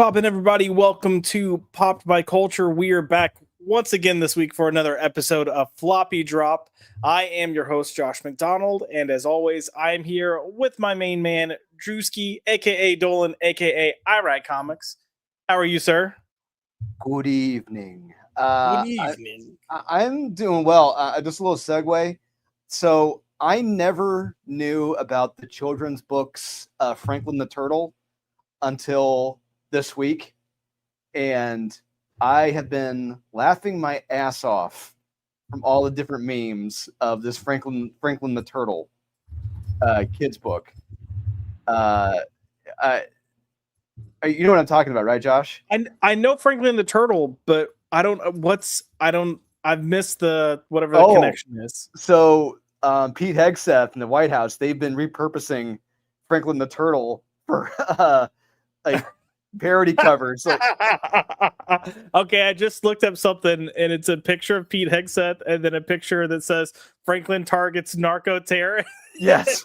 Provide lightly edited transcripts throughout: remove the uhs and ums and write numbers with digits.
poppin', everybody? Welcome to Popped by Culture. We are back once again this week for another episode of Floppy Drop. I am your host, Josh McDonald, and as always, I am here with my main man, Drewski, aka Dolan, aka I Comics. How are you, sir? Good evening. Good evening. I'm doing well. Just a little segue. So I never knew about the children's books, Franklin the Turtle, until this week, and I have been laughing my ass off from all the different memes of this Franklin the Turtle kids book. Uh, I, you know what I'm talking about, right, Josh? I know Franklin the Turtle, but I've missed the whatever the Oh, connection is. So Pete Hegseth in the White House, they've been repurposing Franklin the Turtle for like parody covers. So, okay, I just looked up something, and it's a picture of Pete Hegseth, and then a picture that says Franklin targets narco terror. yes.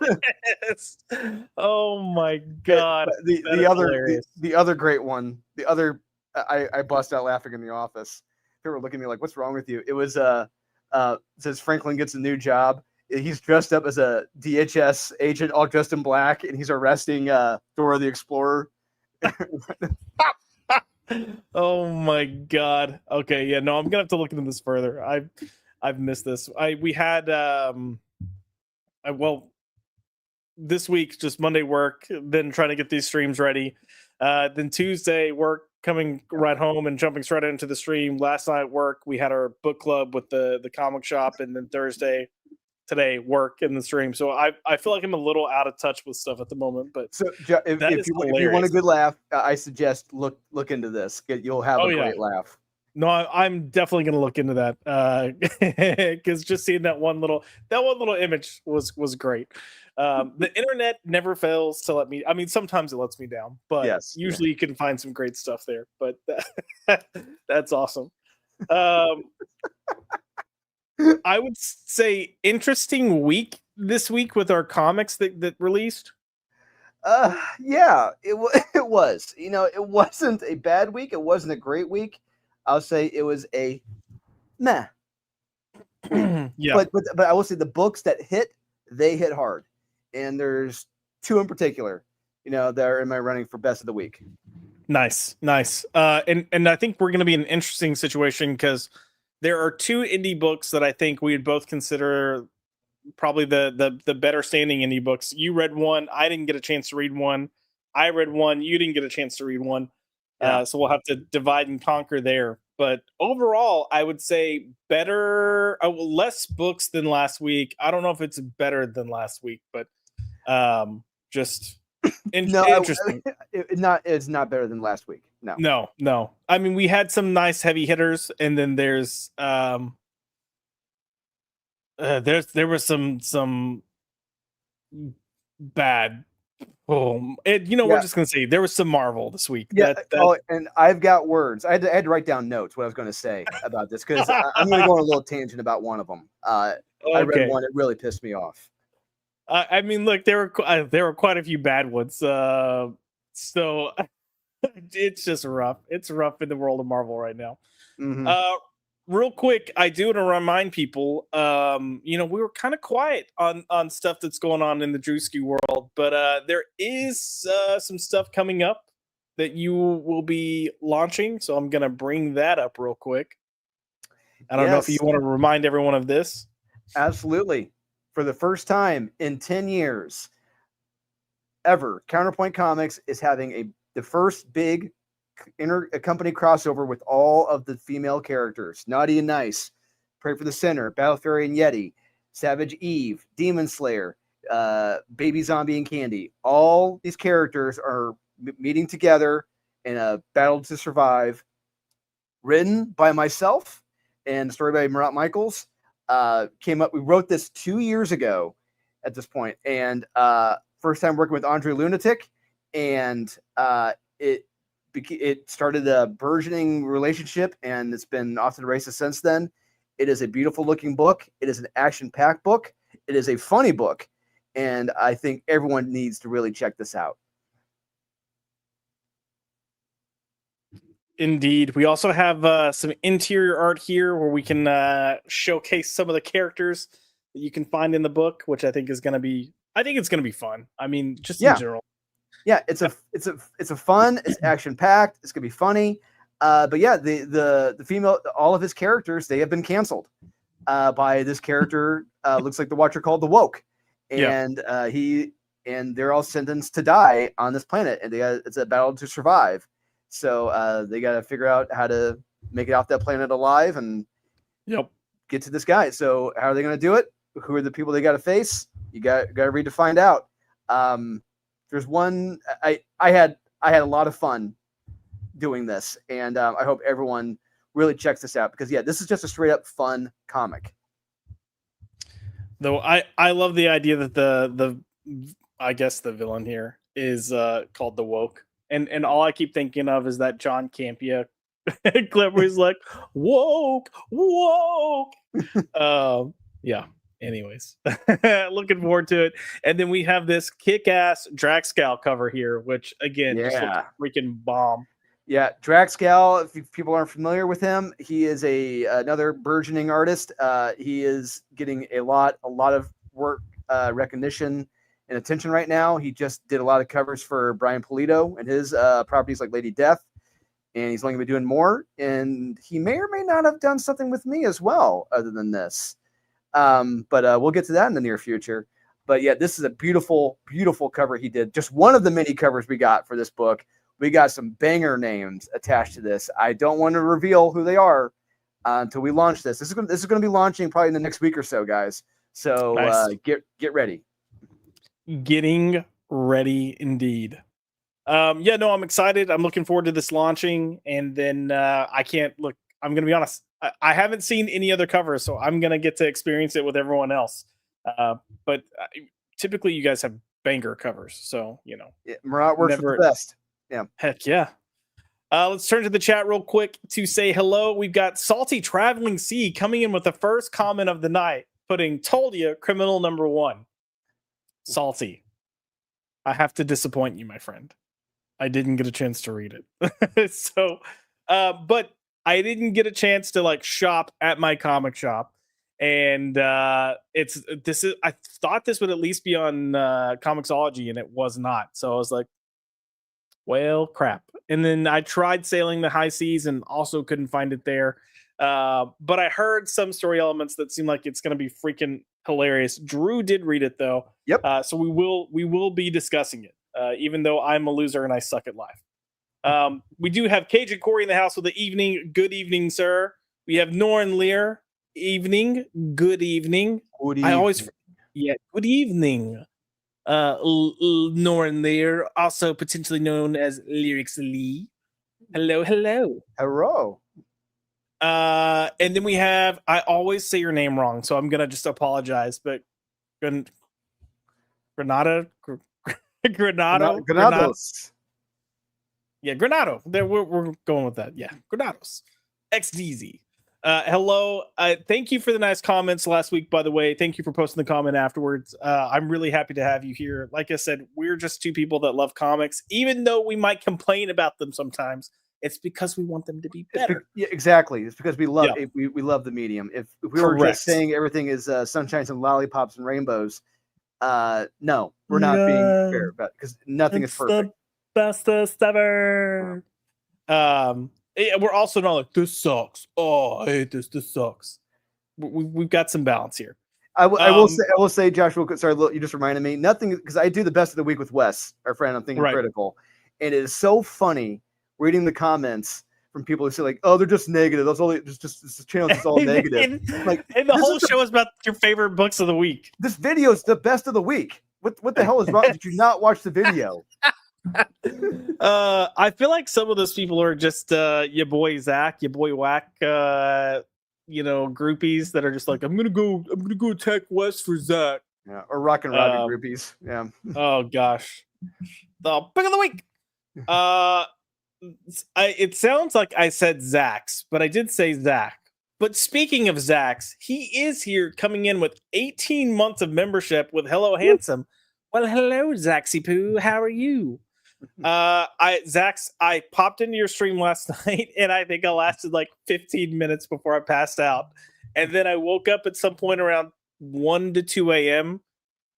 Oh my god, the other great one, I bust out laughing in the office. They were looking at me like, "What's wrong with you?" It was says Franklin gets a new job. He's dressed up as a DHS agent, all dressed in black, and he's arresting Dora the Explorer. Oh my god. Okay, yeah, no, I'm gonna have to look into this further. I've missed this. We had this week just Monday work, then trying to get these streams ready. Then Tuesday work, coming right home and jumping straight into the stream. Last night work, we had our book club with the comic shop, and then Thursday today work in the stream. So I feel like I'm a little out of touch with stuff at the moment. But so if you want a good laugh, I suggest look into this. You'll have a great laugh. No, I'm definitely going to look into that because just seeing that one little image was great. The internet never fails to let me. I mean, sometimes it lets me down, but usually you can find some great stuff there. But that's awesome. I would say interesting week this week with our comics that released. Yeah, it was. You know, it wasn't a bad week. It wasn't a great week. I'll say it was a meh. Yeah, but I will say the books that they hit hard, and there's two in particular. You know, they're in my running for best of the week. Nice. And I think we're going to be in an interesting situation because there are two indie books that I think we'd both consider probably the better standing indie books. You read one, I didn't get a chance to read one. I read one, you didn't get a chance to read one. Yeah. So we'll have to divide and conquer there. But overall, I would say better, less books than last week. I don't know if it's better than last week, but just interesting. It's not better than last week. No. I mean, we had some nice heavy hitters, and then there's there was some bad. We're just gonna say there was some Marvel this week. Yeah. And I've got words. I had to write down notes what I was going to say about this because I'm going to go on a little tangent about one of them. I read one that really pissed me off. I mean, look, there were quite a few bad ones. So it's just rough. It's rough in the world of Marvel right now. Mm-hmm. Real quick, I do want to remind people, we were kind of quiet on stuff that's going on in the Drewski world, but there is some stuff coming up that you will be launching, so I'm going to bring that up real quick. I don't know if you want to remind everyone of this. Absolutely. For the first time in 10 years ever, Counterpoint Comics is having the first big company crossover with all of the female characters. Naughty and Nice, Pray for the Sinner, Battle Fairy and Yeti, Savage Eve, Demon Slayer, Baby Zombie and Candy. All these characters are meeting together in a battle to survive. Written by myself and the story by Murat Michaels. We wrote this 2 years ago at this point, and first time working with Andre Lunatic, and it started a burgeoning relationship, and it's been off to the races since then. It is a beautiful looking book. It is an action-packed book. It is a funny book, and I think everyone needs to really check this out. Indeed. We also have some interior art here where we can showcase some of the characters that you can find in the book, which I think is going to be. I think it's going to be fun. I mean, just in Yeah, general. yeah. It's a fun. It's action packed. It's gonna be funny. But yeah, the female, all of his characters, they have been canceled by this character. Looks like the Watcher called the Woke, Yeah. and they're all sentenced to die on this planet, and it's a battle to survive. So they got to figure out how to make it off that planet alive and Yep. get to this guy. So how are they going to do it? Who are the people they got to face? You got to read to find out. There's one I had a lot of fun doing this, and I hope everyone really checks this out because this is just a straight up fun comic. Though I love the idea that the I guess the villain here is called the Woke, and all I keep thinking of is that John Campea clip where he's like woke, woke. Yeah. Anyways, looking forward to it. And then we have this kick-ass Draxcal cover here, which again just looks freaking bomb. Yeah, Draxcal, if people aren't familiar with him, he is another burgeoning artist. He is getting a lot of work, recognition, and attention right now. He just did a lot of covers for Brian Pulido and his properties like Lady Death, and he's only going to be doing more. And he may or may not have done something with me as well, other than this. But we'll get to that in the near future. But yeah, this is a beautiful, beautiful cover he did. Just one of the many covers we got for this book. We got some banger names attached to this. I don't want to reveal who they are until we launch this. This is going to be launching probably in the next week or so, guys. So nice. Get ready. Getting ready indeed. Yeah, no, I'm excited. I'm looking forward to this launching. And then I can't look. I'm going to be honest. I haven't seen any other covers, so I'm going to get to experience it with everyone else. But typically, you guys have banger covers, so Murat works with the best. Yeah. Heck yeah. Let's turn to the chat real quick to say hello. We've got Salty Traveling Sea coming in with the first comment of the night, putting "Told you, criminal number one." Salty, I have to disappoint you, my friend. I didn't get a chance to read it. So, but I didn't get a chance to shop at my comic shop. And I thought this would at least be on Comixology, and it was not. So I was like, well, crap. And then I tried Sailing the High Seas and also couldn't find it there. But I heard some story elements that seem like it's going to be freaking hilarious. Drew did read it though. Yep. So we will be discussing it, even though I'm a loser and I suck at life. We do have Cajun Corey in the house with the evening. Good evening, sir. We have Norin Lear. Evening. Good evening. Good evening. Good evening. Norin Lear, also potentially known as Lyrics Lee. Hello. And then we have, I always say your name wrong, so I'm gonna just apologize, but Granado. Yeah, Granado. There, we're going with that. Yeah, Granados. XDZ. Hello. Thank you for the nice comments last week, by the way. Thank you for posting the comment afterwards. I'm really happy to have you here. Like I said, we're just two people that love comics. Even though we might complain about them sometimes, it's because we want them to be better. Exactly. It's because we love we love the medium. If we were just saying everything is sunshines and lollipops and rainbows, no, we're not being fair, because nothing is perfect. Bestest ever. We're also not like, this sucks. Oh, I hate this. This sucks. We've got some balance here. I will say, Josh, sorry, you just reminded me. Nothing, because I do the best of the week with Wes, our friend. I'm thinking critical, and it is so funny reading the comments from people who say like, "Oh, they're just negative. That's all. Just this channel is all negative." And the whole show is about your favorite books of the week. This video is the best of the week. What the hell is wrong? Did you not watch the video? I feel like some of those people are just your boy Zach, your boy Whack, groupies that are just like, I'm gonna go attack West for Zach. Yeah, or Rock and Robbie groupies. Yeah. Oh gosh. The pick of the week. It sounds like I said Zach's, but I did say Zach. But speaking of Zach's, he is here coming in with 18 months of membership with Hello Handsome. Well, hello, Zaxy Poo. How are you? I popped into your stream last night, and I think I lasted like 15 minutes before I passed out, and then I woke up at some point around 1 to 2 a.m.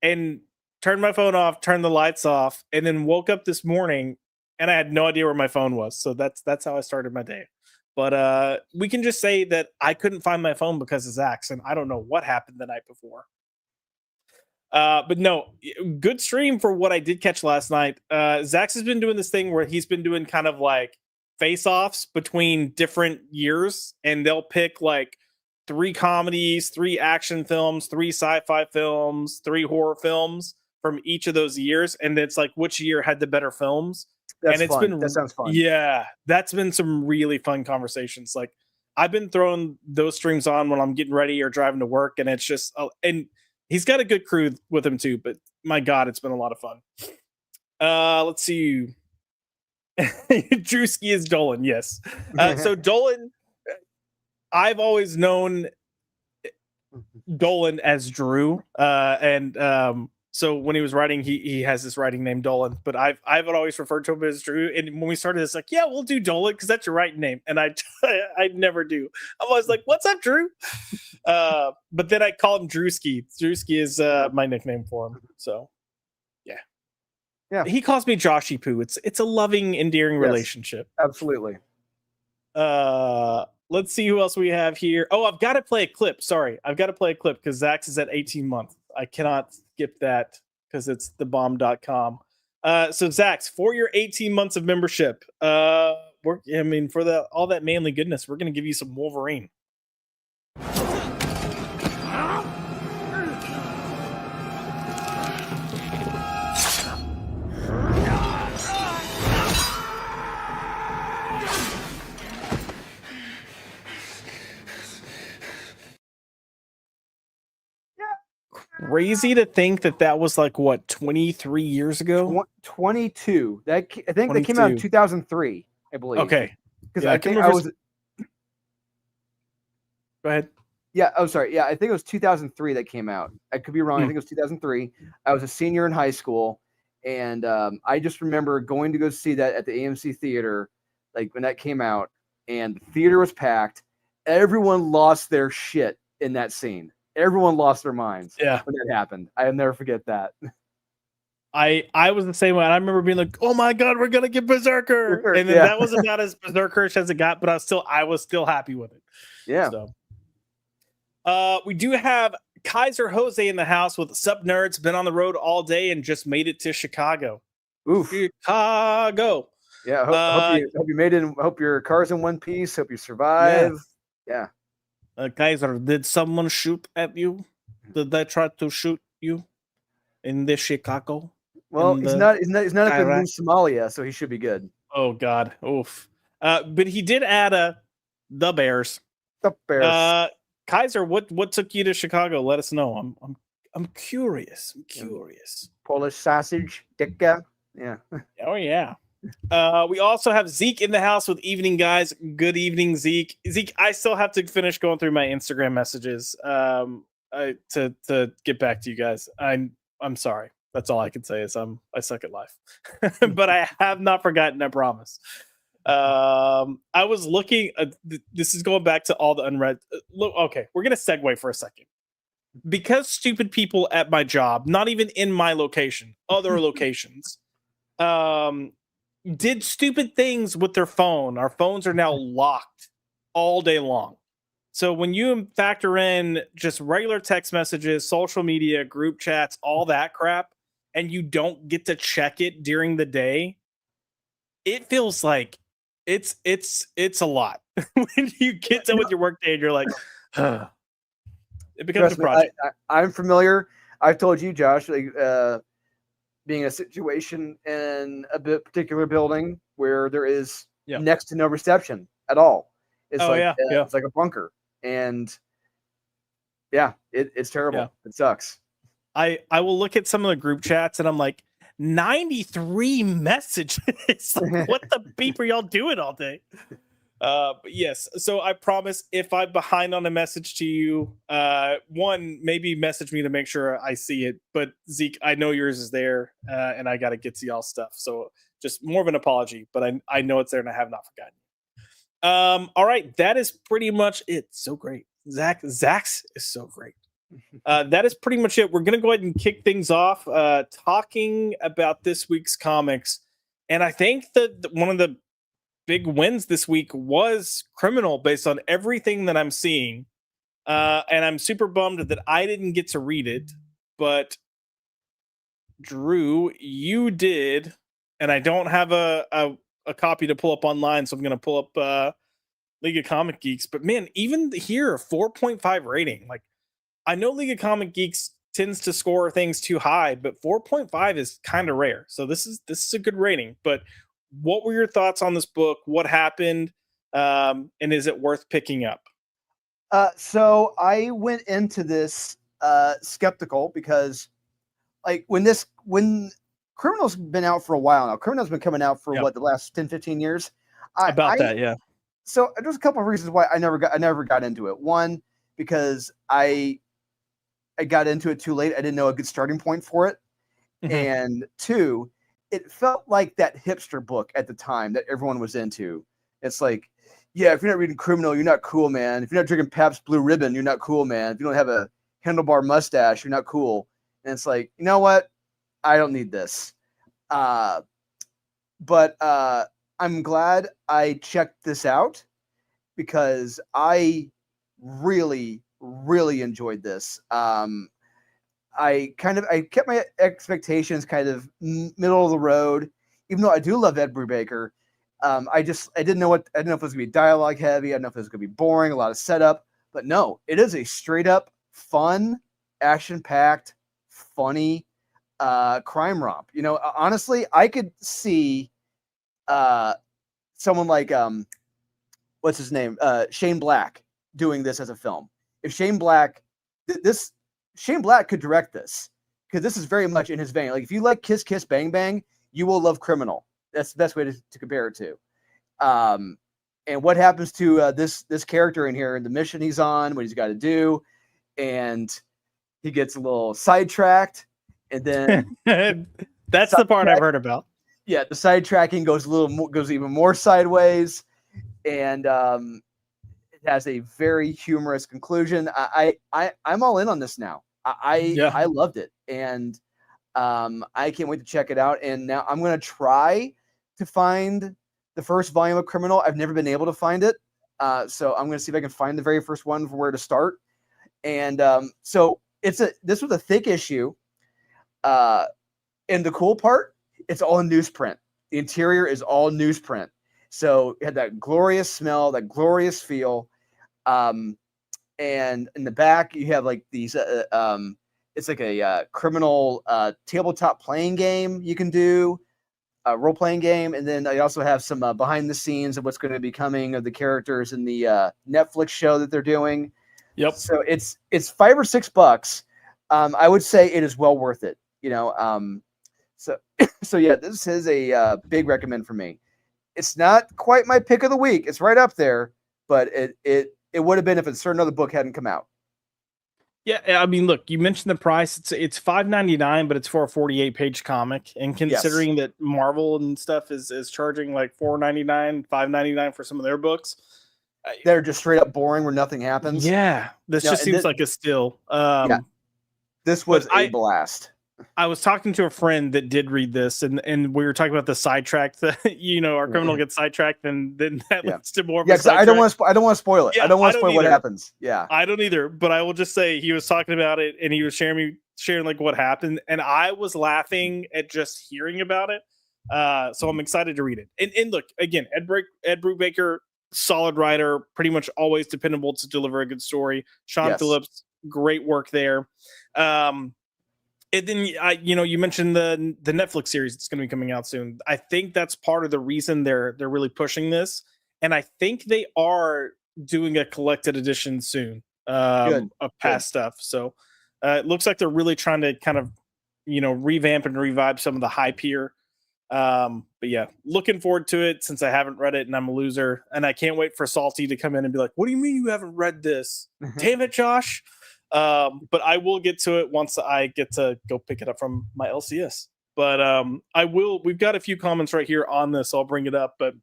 and turned my phone off, turned the lights off, and then woke up this morning, and I had no idea where my phone was. So that's how I started my day. But we can just say that I couldn't find my phone because of Zach's, and I don't know what happened the night before. But no, good stream for what I did catch last night. Zax has been doing this thing where he's been doing kind of like face-offs between different years, and they'll pick like 3 comedies, 3 action films, 3 sci-fi films, 3 horror films from each of those years, and it's like which year had the better films. That's And it's fun. been That sounds fun. Yeah, that's been some really fun conversations. Like I've been throwing those streams on when I'm getting ready or driving to work, and it's just and he's got a good crew with him too, but my God, it's been a lot of fun. Let's see. Drewski is Dolan, yes. So Dolan, I've always known Dolan as Drew. So when he was writing, he has this writing name Dolan, but I've always referred to him as Drew. And when we started, it's like, yeah, we'll do Dolan because that's your writing name. And I never do. I'm always like, what's up, Drew? But then I call him Drewski. Drewski is my nickname for him. So yeah. He calls me Joshy Poo. It's a loving, endearing relationship. Absolutely. Let's see who else we have here. Oh, I've got to play a clip. Sorry, I've got to play a clip because Zax is at 18 months. I cannot skip that because it's thebomb.com. So Zax, for your 18 months of membership, for all that manly goodness, we're gonna give you some Wolverine. Crazy to think that was like what 23 years ago. 22. I think that came out in 2003, I believe. Okay, because I think I was. Go ahead. Yeah. Oh, sorry. Yeah, I think it was 2003 that came out. I could be wrong. I think it was 2003. I was a senior in high school, and I just remember going to go see that at the AMC theater, like when that came out, and the theater was packed. Everyone lost their shit in that scene. Everyone lost their minds when that happened. I'll never forget that. I was the same way. I remember being like, "Oh my God, we're gonna get Berserker," and then that was about as Berserkerish as it got. But I was still happy with it. Yeah. So, we do have Kaiser Jose in the house with Sup Nerds. Been on the road all day and just made it to Chicago. Oof. Chicago. Yeah. Hope you made it. Hope your car's in one piece. Hope you survive. Yeah. Kaiser, did someone shoot at you? Did they try to shoot you in the Chicago? Well, he's not up in Somalia, so he should be good. Oh God, oof. But he did add the Bears. The Bears. Kaiser, what took you to Chicago? Let us know. I'm curious. Polish sausage, dicka. Yeah. Oh yeah. We also have Zeke in the house with Evening Guys. Good evening, Zeke. Zeke, I still have to finish going through my Instagram messages to get back to you guys. I'm sorry. That's all I can say is I suck at life. But I have not forgotten, I promise. I was looking this is going back to all the unread. Okay, we're gonna segue for a second. Because stupid people at my job, not even in my location, other locations, did stupid things with their phone. Our phones are now locked all day long. So when you factor in just regular text messages, social media, group chats, all that crap, and you don't get to check it during the day, it feels like it's a lot. When you get done with your workday and you're like, it becomes a project. I'm familiar. I've told you, Josh, like, being a situation in a particular building where there is next to no reception at all. It's it's like a bunker, and it's terrible. Yeah. It sucks. I will look at some of the group chats and I'm like, 93 messages. Like, what the beep are y'all doing all day? But yes, so I promise if I'm behind on a message to you, one, maybe message me to make sure I see it. But Zeke, I know yours is there, and I got to get to y'all stuff. So just more of an apology, but I know it's there and I have not forgotten. All right, that is pretty much it. So great. Zach's is so great. That is pretty much it. We're gonna go ahead and kick things off, talking about this week's comics, and I think that one of the big wins this week was Criminal, based on everything that I'm seeing. And I'm super bummed that I didn't get to read it, but Drew, you did, and I don't have a copy to pull up online, so I'm gonna pull up League of Comic Geeks. But man, even here, 4.5 rating. Like, I know League of Comic Geeks tends to score things too high, but 4.5 is kind of rare. So this is a good rating. But what were your thoughts on this book? What happened? And is it worth picking up? So I went into this skeptical because, like, when Criminal's been out for a while now. Criminal's been coming out for the last 10, 15 years. Yeah. So there's a couple of reasons why I never got into it. One, because I got into it too late. I didn't know a good starting point for it. Mhm. And two, it felt like that hipster book at the time that everyone was into. It's like, yeah, if you're not reading Criminal, you're not cool, man. If you're not drinking Pabst Blue Ribbon, you're not cool, man. If you don't have a handlebar mustache, you're not cool. And it's like, you know what? I don't need this. But I'm glad I checked this out because I really, really enjoyed this. I kept my expectations kind of middle of the road, even though I do love Ed Brubaker. I didn't know if it was gonna be dialogue heavy. I didn't know if it was gonna be boring, a lot of setup, but no, it is a straight up fun, action packed, funny crime romp. You know, honestly, I could see someone like what's his name, Shane Black, doing this as a film. If Shane Black, Shane Black could direct this, because this is very much in his vein. Like, if you like Kiss Kiss Bang Bang, you will love Criminal. That's the best way to compare it to. And what happens to this character in here, and the mission he's on, what he's got to do, and he gets a little sidetracked, and then that's the part I've heard about. Yeah, the sidetracking goes even more sideways, and it has a very humorous conclusion. I'm all in on this now. I loved it, and I can't wait to check it out. And now I'm going to try to find the first volume of Criminal. I've never been able to find it, so I'm going to see if I can find the very first one for where to start. And so this was a thick issue, and the cool part, it's all in newsprint. The interior is all newsprint, so it had that glorious smell, that glorious feel. And in the back, you have like these. It's like a criminal tabletop playing game you can do, a role playing game, and then I also have some behind the scenes of what's going to be coming of the characters in the Netflix show that they're doing. Yep. So it's $5 or $6. I would say it is well worth it. You know. So yeah, this is a big recommend for me. It's not quite my pick of the week. It's right up there, but it would have been if a certain other book hadn't come out. Yeah, I mean, look, you mentioned the price. It's $5.99, but it's for a 48-page comic. And considering that Marvel and stuff is charging like $4.99, $5.99 for some of their books, they're just straight up boring where nothing happens. Yeah, this just seems like a steal. This was a blast. I was talking to a friend that did read this, and we were talking about the sidetrack. Our criminal gets sidetracked, and then that leads to more. Yeah, I don't want to spoil it. Yeah, I don't want to spoil what happens. Yeah, I don't either. But I will just say he was talking about it, and he was sharing like what happened, and I was laughing at just hearing about it. So I'm excited to read it. And look, again, Ed Brubaker, solid writer, pretty much always dependable to deliver a good story. Sean Phillips, great work there. And then you mentioned the Netflix series that's going to be coming out soon. I think that's part of the reason they're really pushing this, and I think they are doing a collected edition soon of past stuff. So it looks like they're really trying to kind of revamp and revive some of the hype here. But yeah, looking forward to it since I haven't read it and I'm a loser, and I can't wait for Salty to come in and be like, "What do you mean you haven't read this? Damn it, Josh!" But I will get to it once I get to go pick it up from my LCS. But we've got a few comments right here on this, so I'll bring it up. But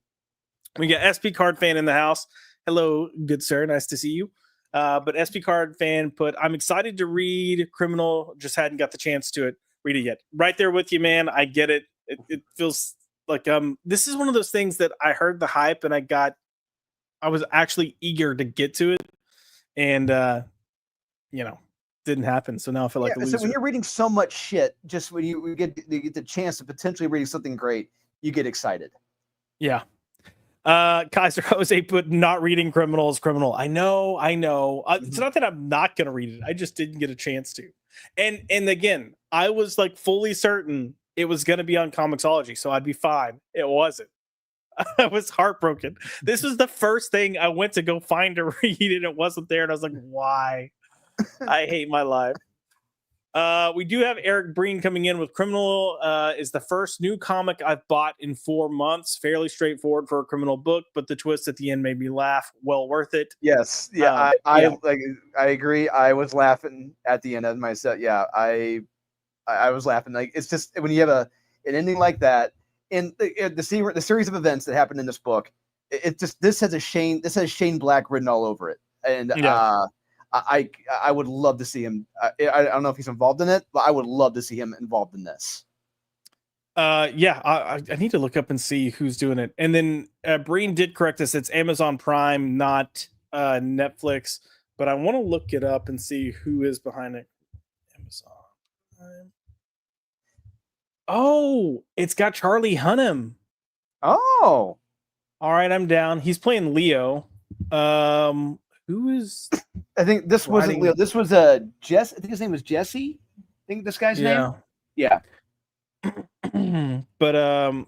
we got SP Card Fan in the house. Hello, good sir. Nice to see you. But SP Card Fan put, I'm excited to read Criminal, just hadn't got the chance to read it yet. Right there with you, man. I get it. It feels like this is one of those things that I heard the hype and I was actually eager to get to it. And didn't happen. So now I feel like a loser. So when you're reading so much shit, just when you get the chance of potentially reading something great, you get excited. Yeah. Kaiser Jose put not reading Criminal. I know. It's not that I'm not gonna read it. I just didn't get a chance to. And again, I was like fully certain it was gonna be on Comixology, so I'd be fine. It wasn't. I was heartbroken. This was the first thing I went to go find to read, and it wasn't there. And I was like, why? I hate my life. We do have Eric Breen coming in with Criminal. Is the first new comic I've bought in 4 months. Fairly straightforward for a criminal book, but the twist at the end made me laugh. Well worth it. Yes, yeah, I agree. I was laughing at the end of myself. Yeah, I was laughing. Like, it's just when you have an ending like that, and the series of events that happened in this book, this has Shane Black written all over it, and I would love to see him. I don't know if he's involved in it, but I would love to see him involved in this. I need to look up and see who's doing it. And then Breen did correct us. It's Amazon Prime, not Netflix. But I want to look it up and see who is behind it. Amazon Prime. Oh, it's got Charlie Hunnam. Oh, all right, I'm down. He's playing Leo. Who is? I think this wasn't Leo. This was Jess. I think his name was Jesse. I think this guy's name. Yeah. But all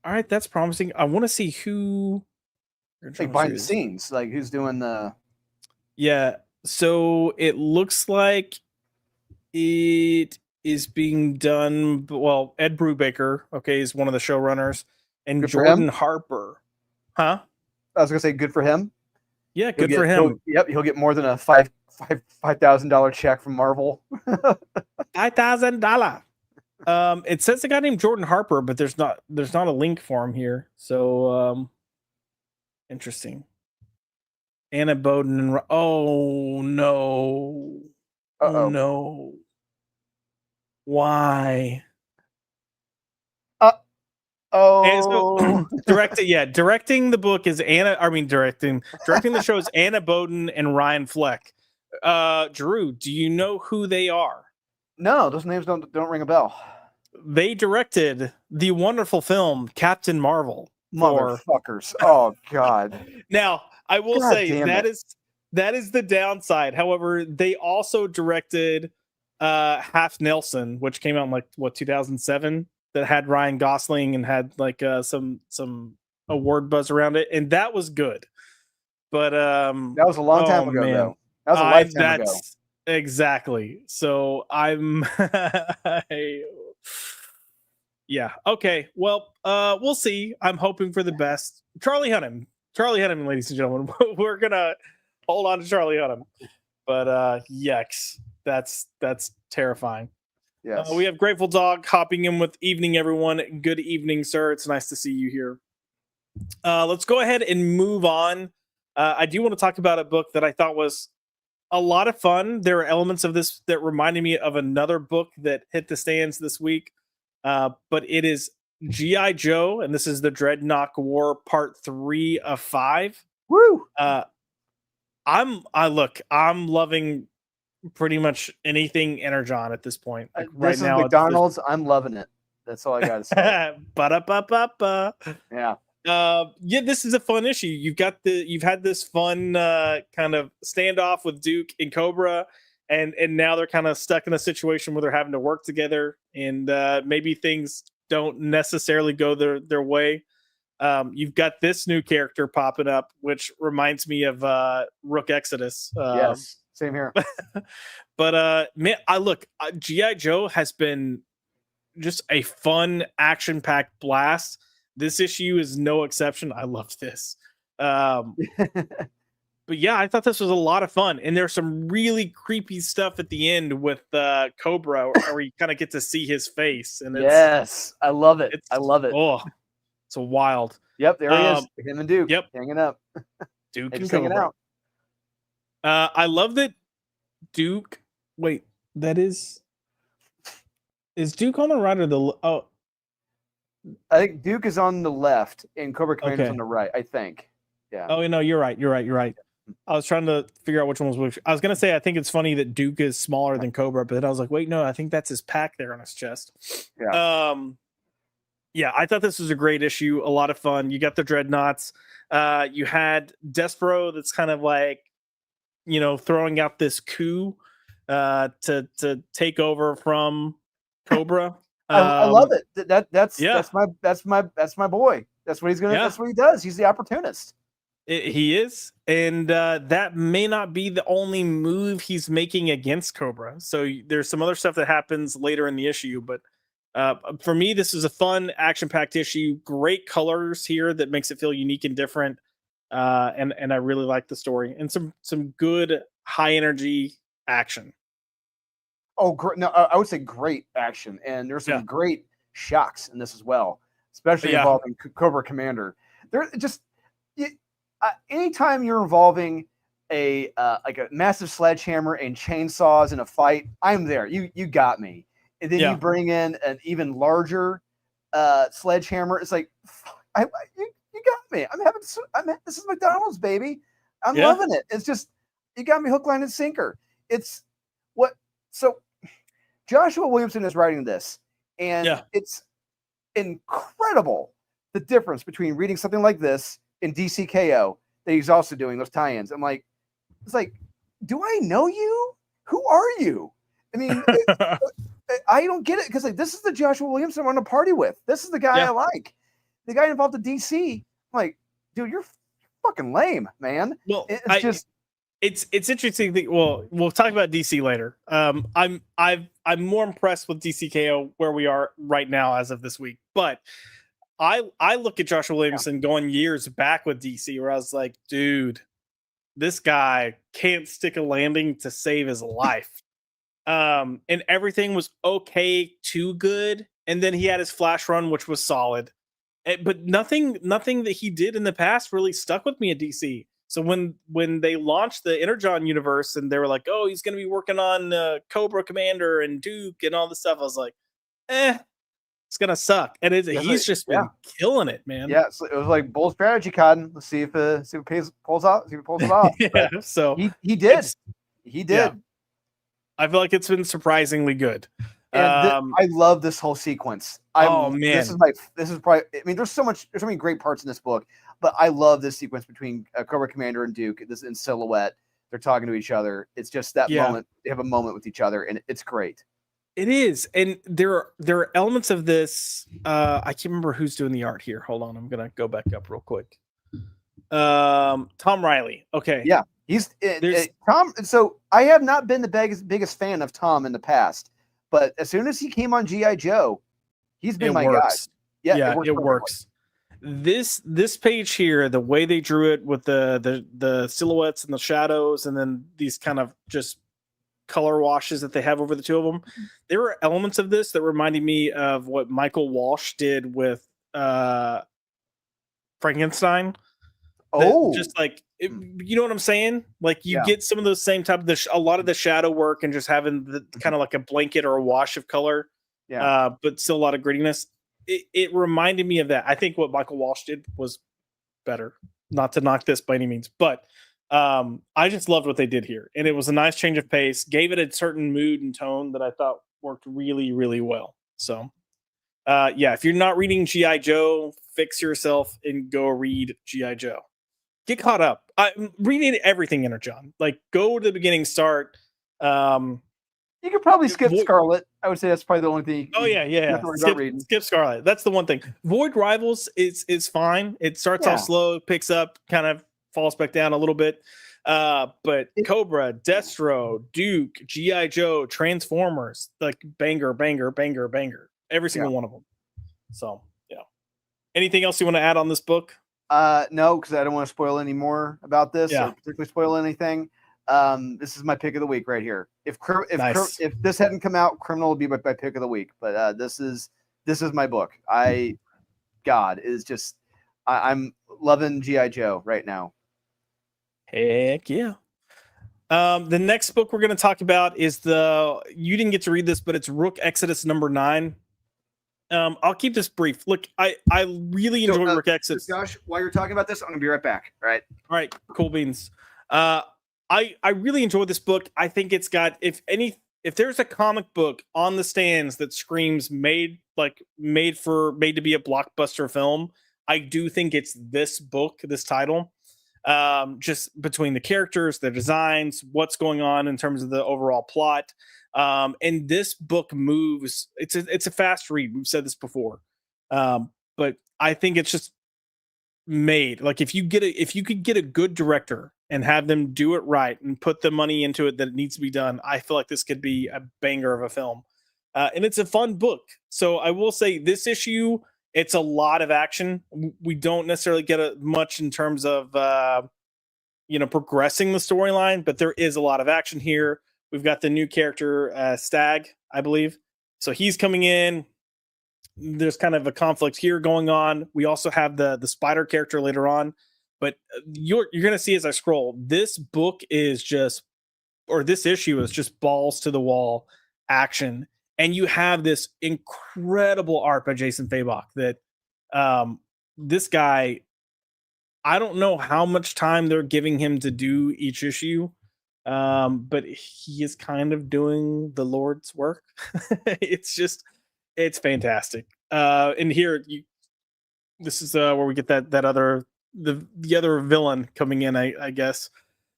right, that's promising. I want to see who like behind the scenes, like who's doing the. Yeah. So it looks like it is being done. Well, Ed Brubaker, okay, is one of the showrunners, and Jordan Harper. Huh? I was gonna say, good for him. Yeah, good for him. He'll get more than a $5,000 check from Marvel. $5,000. It says a guy named Jordan Harper, but there's not a link for him here. So interesting. Anna Bowden and oh no. Uh-oh. Oh no. Why? Oh, directing the book is directing the show is Anna Bowden and Ryan Fleck. Drew, do you know who they are? No, those names don't ring a bell. They directed the wonderful film Captain Marvel. Motherfuckers. Oh God. Now, I will say that is the downside. However, they also directed Half Nelson, which came out in like 2007, that had Ryan Gosling and had like some award buzz around it, and that was good. But that was a long time ago, though. That was a lifetime ago. Exactly. So I'm yeah. Okay. Well, we'll see. I'm hoping for the best. Charlie Hunnam, ladies and gentlemen. We're gonna hold on to Charlie Hunnam. But yikes. That's terrifying. Yes. We have Grateful Dog hopping in with evening, everyone. Good evening, sir. It's nice to see you here. Let's go ahead and move on. I do want to talk about a book that I thought was a lot of fun. There are elements of this that reminded me of another book that hit the stands this week. But it is G.I. Joe, and this is the Dreadnought War Part 3 of 5. Woo! I'm loving pretty much anything Energon at this point. Like right this now, is McDonald's. I'm loving it. That's all I gotta say. Ba-da-ba-ba-ba. Yeah. This is a fun issue. You've had this fun kind of standoff with Duke and Cobra, and now they're kind of stuck in a situation where they're having to work together, and maybe things don't necessarily go their way. You've got this new character popping up, which reminds me of Rook Exodus. Yes, same here. But man, G.I. Joe has been just a fun, action-packed blast. This issue is no exception. I love this. But but yeah, I thought this was a lot of fun, and there's some really creepy stuff at the end with Cobra, where you kind of get to see his face, and Yes, I love it. I it's love it. oh, it's a wild. Yep, there he is, him and Duke, Yep, hanging up. Duke They're and just hanging Cobra. out. I love that Duke. Wait, that is Duke on the right or the? Oh, I think Duke is on the left and Cobra Commander's okay. on the right. I think. Yeah. Oh no, you're right. You're right. You're right. I was trying to figure out which one was which. I was gonna say I think it's funny that Duke is smaller than Cobra, but then I was like, wait, no, I think that's his pack there on his chest. Yeah. Yeah, I thought this was a great issue, a lot of fun. You got the dreadnoughts. You had Despero that's kind of like, throwing out this coup to take over from Cobra. I love it. That's Yeah, that's my boy. That's what he's gonna. yeah. That's what he does. He's the opportunist. He is, and that may not be the only move he's making against Cobra. So there's some other stuff that happens later in the issue, but for me, this is a fun, action-packed issue. Great colors here that makes it feel unique and different, and I really like the story and some good high energy action. Oh, great! No, I would say great action, and there's some Yeah, great shocks in this as well, especially yeah, involving Cobra Commander. There just anytime you're involving a like a massive sledgehammer and chainsaws in a fight, I'm there. You got me. And then you yeah, bring in an even larger sledgehammer. It's like you got me. This is McDonald's, baby. I'm yeah, loving it. It's just you got me hook, line, and sinker. It's what so Joshua Williamson is writing this, and yeah. it's incredible the difference between reading something like this in DCKO that he's also doing those tie-ins. It's like, do I know you? Who are you? I mean, I don't get it because like this is the Joshua Williamson I want to party with. This is the guy Yeah. I like. The guy involved in DC. I'm like, dude, you're fucking lame, man. Well, It's just it's interesting. Well, we'll talk about DC later. I'm more impressed with DCKO where we are right now as of this week, but I look at Joshua Williamson going years back with DC where I was like, dude, this guy can't stick a landing to save his life. And everything was okay to good. And then he had his flash run, which was solid. But nothing that he did in the past really stuck with me at DC. So when they launched the Energon universe and they were like, oh, he's going to be working on Cobra Commander and Duke and all this stuff, I was like, it's gonna suck. And he's just been killing it, man. Yeah, so it was like bold strategy, Cotton. Let's see if it pulls out. See if it pulls it off. Yeah, so he did. He did. Yeah. I feel like it's been surprisingly good. And I love this whole sequence. Man, this is probably. I mean, there's so many great parts in this book, but I love this sequence between Cobra Commander and Duke. This in silhouette, they're talking to each other. It's just that moment. They have a moment with each other, and it's great. It is, and there are elements of this. I can't remember who's doing the art here. Hold on, I'm gonna go back up real quick. Tom Riley. Okay, yeah, he's Tom. So I have not been the biggest fan of Tom in the past, but as soon as he came on GI Joe, he's been my guy. Yeah, it works. This page here, the way they drew it with the silhouettes and the shadows, and then these kind of just color washes that they have over the two of them. There were elements of this that reminded me of what Michael Walsh did with Frankenstein. Oh, just like you know what I'm saying? Like you get some of those same type of a lot of the shadow work and just having the kind of like a blanket or a wash of color. Yeah. But still a lot of grittiness. It reminded me of that. I think what Michael Walsh did was better. Not to knock this by any means, but I just loved what they did here, and it was a nice change of pace. Gave it a certain mood and tone that I thought worked really, really well. So, if you're not reading GI Joe, fix yourself and go read GI Joe. Get caught up. I'm reading everything Energon. Like, go to the beginning, start. You could probably skip Scarlet. I would say that's probably the only thing. Skip Scarlet. That's the one thing. Void Rivals is fine. It starts off slow, picks up, kind of falls back down a little bit. But Cobra, Destro, Duke, GI Joe, Transformers, like banger, banger, banger, banger. Every single one of them. So yeah. Anything else you want to add on this book? No, because I don't want to spoil any more about this Yeah, or particularly spoil anything. This is my pick of the week right here. nice. If this hadn't come out, Criminal would be my pick of the week. But this is my book. God is just I'm loving GI Joe right now. Heck yeah. The next book we're going to talk about is you didn't get to read this, but it's Rook Exodus #9. I'll keep this brief. Look, I really enjoy Rook Exodus. Josh, while you're talking about this, I'm gonna be right back. All right. All right, cool beans. I really enjoy this book. I think it's got if there's a comic book on the stands that screams made to be a blockbuster film, I do think it's this book, this title. Just between the characters, the designs, what's going on in terms of the overall plot. And this book moves. It's a fast read. We've said this before, but I think it's just made like if you could get a good director and have them do it right and put the money into it that it needs to be done, I feel like this could be a banger of a film. And it's a fun book. So I will say this issue, it's a lot of action. We don't necessarily get much in terms of progressing the storyline, but there is a lot of action here. We've got the new character Stag, I believe. So he's coming in. There's kind of a conflict here going on. We also have the spider character later on, but you're going to see as I scroll. This issue is just balls to the wall action, and you have this incredible art by Jason Fabok that this guy. I don't know how much time they're giving him to do each issue, but he is kind of doing the Lord's work. It's fantastic. And here, this is where we get that other the other villain coming in, I guess.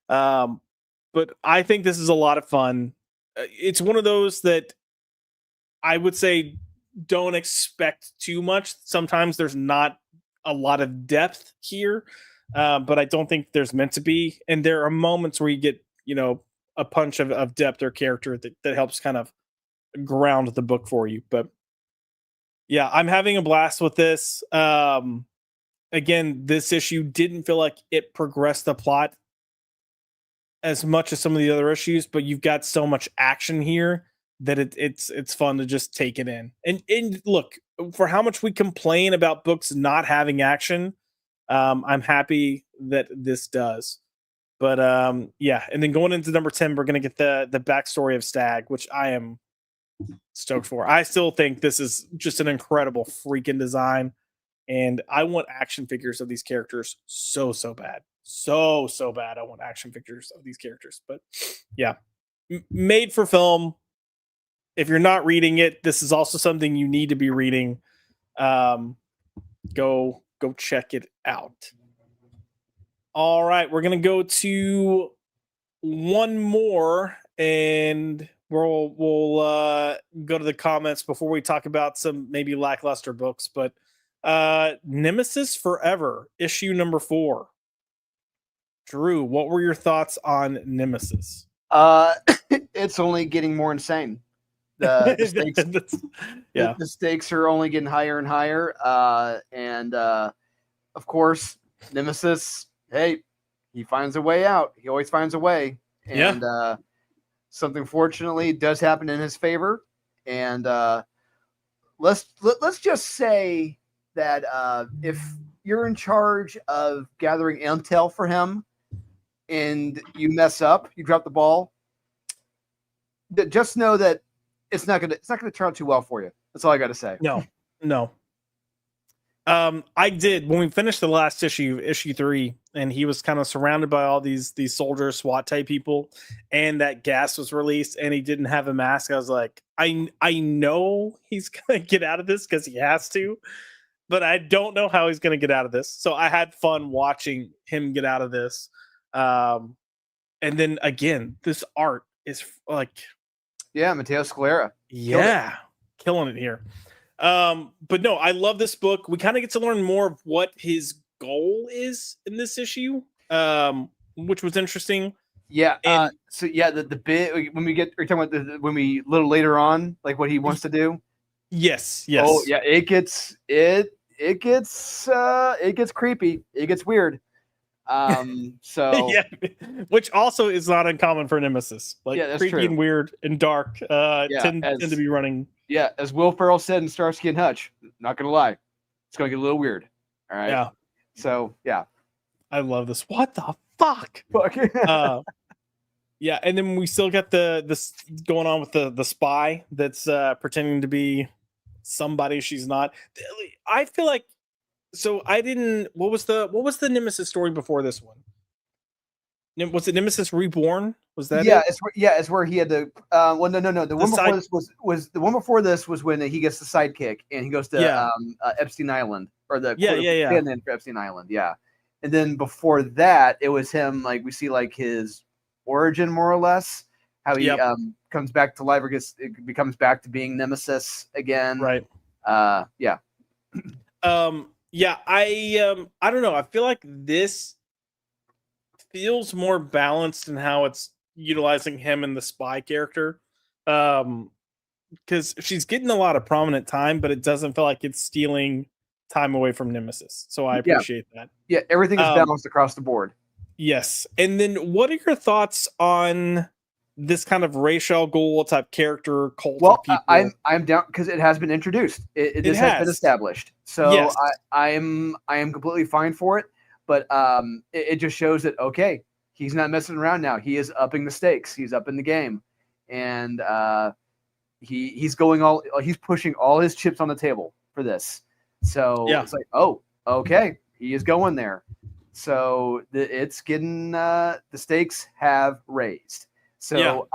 But I think this is a lot of fun. It's one of those that I would say don't expect too much. Sometimes there's not a lot of depth here, but I don't think there's meant to be. And there are moments where you get, a punch of depth or character that helps kind of ground the book for you. But yeah, I'm having a blast with this. Again, this issue didn't feel like it progressed the plot as much as some of the other issues, but you've got so much action here that it's fun to just take it in. And look, for how much we complain about books not having action, I'm happy that this does. But yeah, and then going into #10, we're gonna get the backstory of Stag, which I am stoked for. I still think this is just an incredible freaking design, and I want action figures of these characters so bad, so bad. I want action figures of these characters. But yeah, made for film. If you're not reading it, this is also something you need to be reading. Go check it out. All right, we're gonna go to one more, and we'll go to the comments before we talk about some maybe lackluster books. But Nemesis Forever, issue #4. Drew, what were your thoughts on Nemesis? It's only getting more insane. The stakes, yeah, the stakes are only getting higher and higher. And of course, Nemesis, hey, he finds a way out. He always finds a way. And something fortunately does happen in his favor. And let's just say that if you're in charge of gathering intel for him and you mess up, you drop the ball, just know that it's not gonna turn out too well for you. That's all I got to say. No. I did when we finished the last issue 3, and he was kind of surrounded by all these soldiers, SWAT type people, and that gas was released, and he didn't have a mask. I was like, I know he's gonna get out of this because he has to, but I don't know how he's gonna get out of this. So I had fun watching him get out of this. And then again, this art is like. Yeah, Matteo Scalera. Yeah, killing it here. But no, I love this book. We kind of get to learn more of what his goal is in this issue, which was interesting. Yeah. And so yeah, the bit when we get, are you talking about when we little later on, like what he wants to do? Yes. Oh yeah, it it gets creepy. It gets weird. So Yeah, which also is not uncommon for Nemesis. Like yeah, that's creepy true. and weird and dark Yeah, tend to be running. as Will Ferrell said in Starsky and Hutch, not gonna lie, it's gonna get a little weird. All right. Yeah, So yeah. I love this. What the fuck? Fuck. Yeah, and then we still got this going on with the spy that's pretending to be somebody she's not. I feel like so I didn't. What was the Nemesis story before this one? Was it Nemesis Reborn? Was that Yeah, it? it's where he had to. Well, no. The one before side- this was the one before this was when he gets the sidekick and he goes to Yeah. Epstein Island, or the Yeah. stand in for Epstein Island. Yeah, and then before that, it was him. Like we see like his origin more or less, how he Yep. comes back to life or becomes back to being Nemesis again. Right. Yeah. Yeah. I don't know. I feel like this feels more balanced in how it's utilizing him and the spy character. Because she's getting a lot of prominent time, but it doesn't feel like it's stealing time away from Nemesis. So I appreciate that. Yeah, everything is balanced across the board. Yes. And then what are your thoughts on this kind of Ra's al Ghul type character cult of people? I'm down because it has been introduced. This has been established. So yes. I am completely fine for it. But it just shows that okay, he's not messing around now. He is upping the stakes. He's up in the game, and he's pushing all his chips on the table for this. So it's like, oh, okay, he is going there. So it's getting the stakes have raised. So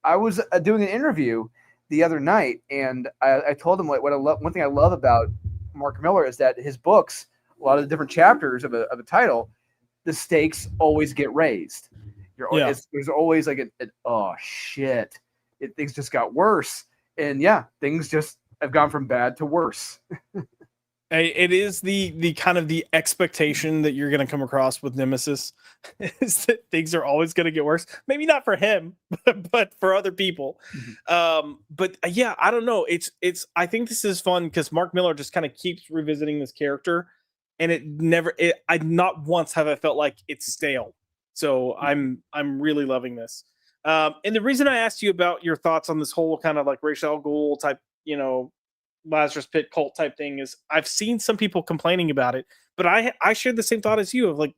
I was doing an interview the other night, and I told him what I love. One thing I love about Mark Miller is that his books, a lot of the different chapters of a title, the stakes always get raised. There's always like oh shit, things just got worse, and things just have gone from bad to worse. It is the kind of the expectation that you're going to come across with Nemesis is that things are always going to get worse. Maybe not for him, but for other people. But I don't know. I think this is fun because Mark Miller just kind of keeps revisiting this character, and I not once have I felt like it's stale. So I'm really loving this. And the reason I asked you about your thoughts on this whole kind of like Ra's al Ghul type, Lazarus Pit cult type thing is I've seen some people complaining about it, but I shared the same thought as you of like,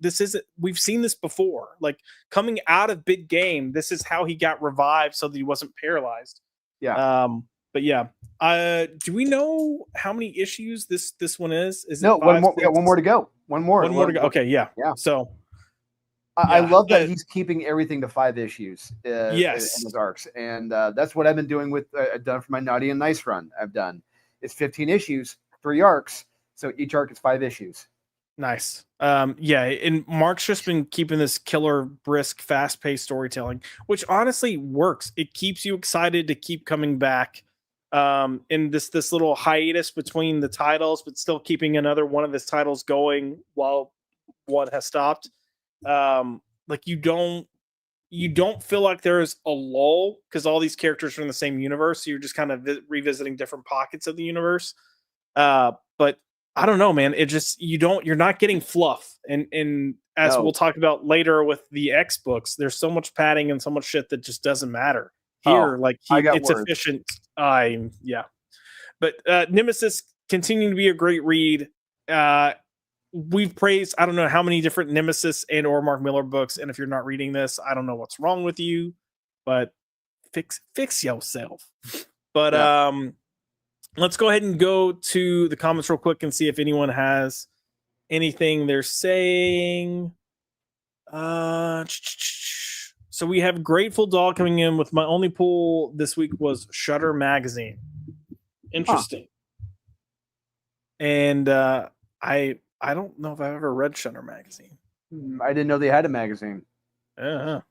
we've seen this before, like coming out of Big Game. This is how he got revived so that he wasn't paralyzed. Yeah. But do we know how many issues this one is? Is no, it 5, we got one more to go. One more to go. Okay. Yeah. So I love that he's keeping everything to 5 issues. Yes. In his arcs. And that's what I've been doing I've done for my Naughty and Nice run. It's 15 issues, 3 arcs. So each arc is 5 issues. Nice. And Mark's just been keeping this killer, brisk, fast-paced storytelling, which honestly works. It keeps you excited to keep coming back. In this little hiatus between the titles, but still keeping another one of his titles going while one has stopped. Like you don't feel like there's a lull because all these characters are in the same universe. So you're just kind of revisiting different pockets of the universe. But I don't know, man. It just you're not getting fluff. And as we'll talk about later with the X books, there's so much padding and so much shit that just doesn't matter. Here, it's words. Efficient. But Nemesis continuing to be a great read. We've praised I don't know how many different Nemesis and or Mark Miller books, and if you're not reading this, I don't know what's wrong with you, but fix yourself. But let's go ahead and go to the comments real quick and see if anyone has anything they're saying. So we have Grateful Dog coming in with my only pull this week was Shutter Magazine. Interesting. And I don't know if I've ever read Shutter Magazine. I didn't know they had a magazine. And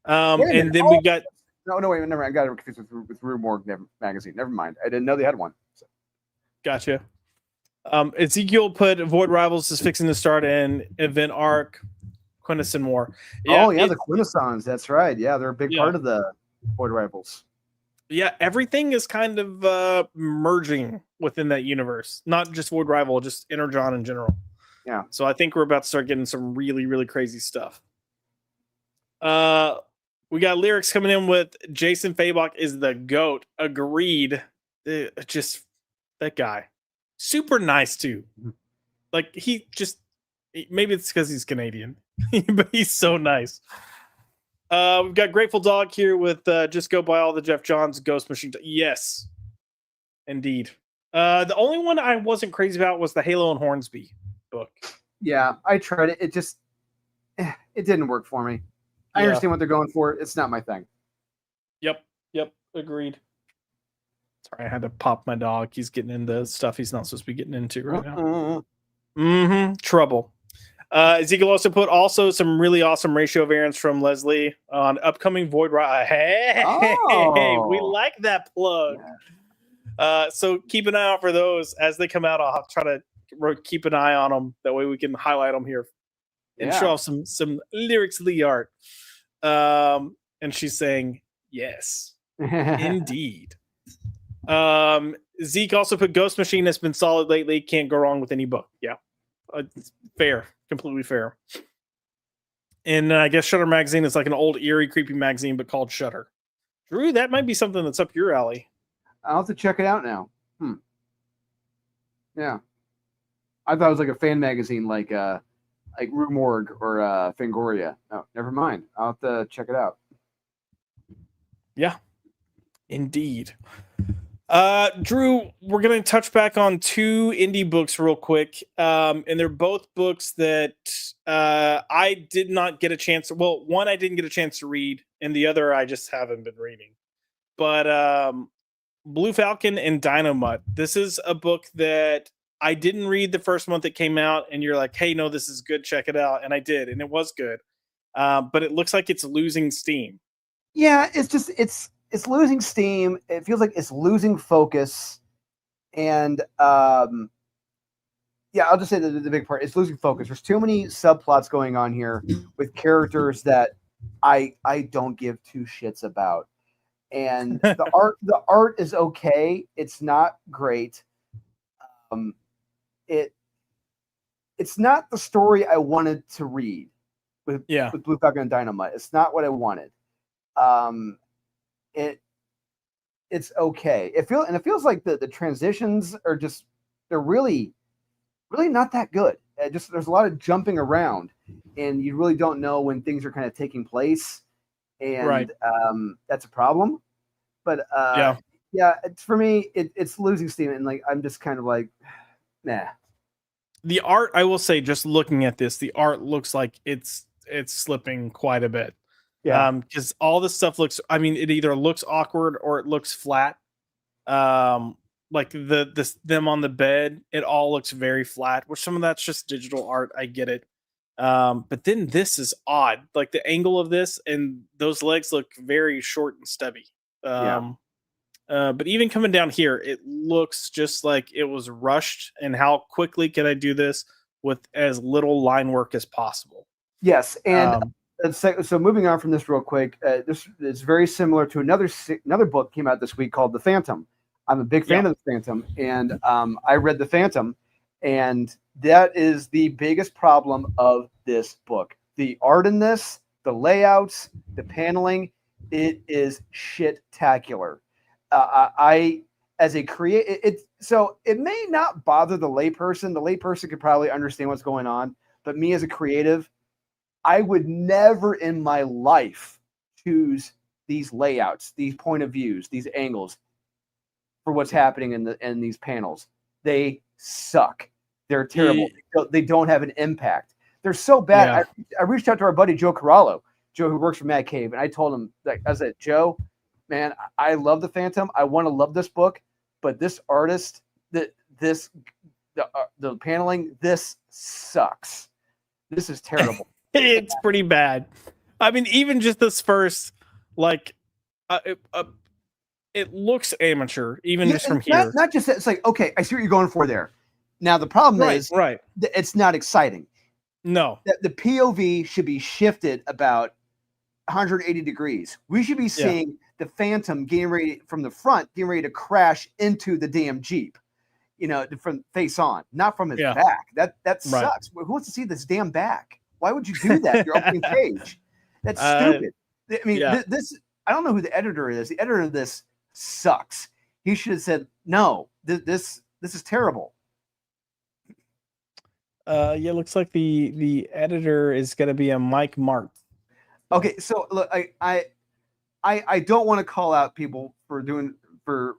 then we got wait, never mind. I got it confused with Rue Morgue magazine. Never mind. I didn't know they had one. So. Gotcha. Ezekiel put Void Rivals is fixing to start an event arc. Quintesson War. Yeah, the Quintessons. That's right. Yeah, they're a big part of the Void Rivals. Yeah, everything is kind of merging within that universe. Not just Void Rival, just Energon in general. Yeah. So I think we're about to start getting some really, really crazy stuff. We got lyrics coming in with Jason Fabok is the GOAT. Agreed. Just that guy. Super nice too. Like maybe it's because he's Canadian, but he's so nice. We've got Grateful Dog here with just go buy all the Jeff Johns Ghost Machine. Yes, indeed. The only one I wasn't crazy about was the Halo and Hornsby book. Yeah, I tried it. It just it didn't work for me. I understand what they're going for. It's not my thing. Yep. Agreed. Sorry, I had to pop my dog. He's getting into stuff he's not supposed to be getting into right now. Trouble. Ezekiel also put some really awesome ratio variants from Leslie on upcoming Void Rival. Hey, we like that plug. Yeah. So keep an eye out for those as they come out. I'll try to keep an eye on them. That way we can highlight them here and show off some lyrics of the art. And she's saying, yes, indeed. Zeke also put Ghost Machine has been solid lately. Can't go wrong with any book. Yeah. Fair. Completely fair. And I guess Shutter Magazine is like an old, eerie, creepy magazine, but called Shutter. Drew, that might be something that's up your alley. I'll have to check it out now. Yeah. I thought it was like a fan magazine, like Rue Morgue or Fangoria. No, never mind. I'll have to check it out. Yeah, indeed. Drew, we're going to touch back on two indie books real quick. And they're both books that I did not get a chance. Well, one I didn't get a chance to read, and the other I just haven't been reading. But Blue Falcon and Dynamut. This is a book that I didn't read the first month it came out, and you're like, hey, no, this is good. Check it out. And I did, and it was good. But it looks like it's losing steam. Yeah, it's losing steam. It feels like it's losing focus. And I'll just say the big part, it's losing focus. There's too many subplots going on here with characters that I don't give two shits about. And the art is okay. It's not great. It's not the story I wanted to read with Blue Falcon and Dynamite. It's not what I wanted. It's okay. It feels like the transitions are just, they're really not that good. There's a lot of jumping around, and you really don't know when things are kind of taking place, and that's a problem. But for me, it's losing steam, and like I'm just kind of like, nah. The art, I will say, just looking at this, the art looks like it's slipping quite a bit. Yeah. Because all this stuff looks, I mean, it either looks awkward or it looks flat. Like them on the bed, it all looks very flat, which some of that's just digital art. I get it. But then this is odd. Like the angle of this and those legs look very short and stubby. But even coming down here, it looks just like it was rushed. And how quickly can I do this with as little line work as possible? Yes, and so moving on from this real quick, this is very similar to another book came out this week called The Phantom. I'm a big fan of The Phantom, and I read The Phantom, and that is the biggest problem of this book. The art in this, the layouts, the paneling, it is shit-tacular. I, as a creator, so it may not bother the layperson. The layperson could probably understand what's going on, but me as a creative, I would never in my life choose these layouts, these point of views, these angles for what's happening in these panels. They suck. They're terrible. They don't have an impact. They're so bad. Yeah. I reached out to our buddy Joe Corallo, who works for Mad Cave, and I told him, like, I said, Joe, man, I love The Phantom. I want to love this book, but this artist, the paneling, this sucks. This is terrible. It's pretty bad. I mean, even just this first, like, it looks amateur, even just from here. Not just that. It's like, okay, I see what you're going for there. Now, the problem is it's not exciting. No. The POV should be shifted about 180 degrees. We should be seeing the Phantom getting ready from the front, getting ready to crash into the damn Jeep. From face on, not from his back. That Right. sucks. Who wants to see this damn back? Why would you do that? You're opening page. That's stupid. I mean, this. I don't know who the editor is. The editor of this sucks. He should have said, "No, this is terrible." Yeah, looks like the editor is going to be a Mike Mart. Okay, so look, I don't want to call out people for